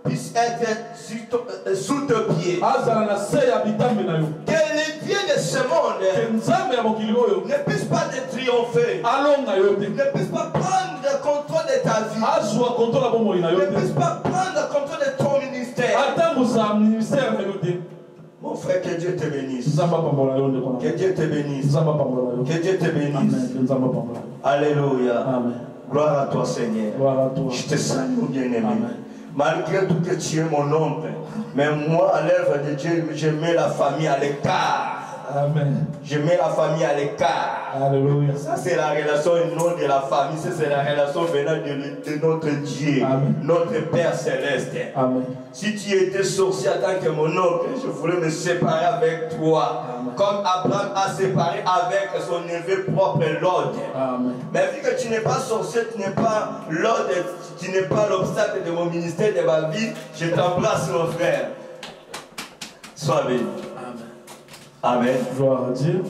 puisse être sous tes pieds. azala na se ya bitambi na yo. Que les dieux de ce monde ke nzambe ya mokili oyo ne puissent pas te triompher. alonga yo te. Ne puissent pas prendre le contrôle de ta vie. azwa kontola bomoi na yo Ne te. puissent pas prendre le contrôle de ton ministère. atambusa ministère na yo te. Mon frère, que Dieu te bénisse. nzambe apambola yo ndeko na Que ngai. Dieu te bénisse. nzambe apambola yo. Que Dieu te bénisse. Amen. ke nzambe apambola yo. Alléluia. Amen. Gloire à toi, Seigneur. Gloire à toi. Je te salue, mon bien-aimé. Amen. Malgré tout que tu es mon oncle, mais moi, à l'œuvre de Dieu, je mets la famille à l'écart. Amen. Je mets la famille à l'écart. Alléluia. Ça, c'est la relation non de la famille. Ça, c'est la relation venant de notre Dieu, Amen. notre Père Céleste. Amen. Si tu étais sorcier en tant que mon oncle, je voulais me séparer avec toi. Amen. Comme Abraham a séparé avec son neveu propre Lot. Amen. Mais vu que tu n'es pas sorcier, tu n'es pas Lot, tu n'es pas l'obstacle de mon ministère, de ma vie, je t'embrasse, mon frère. Sois béni. Amen. Amen. Gloire à Dieu.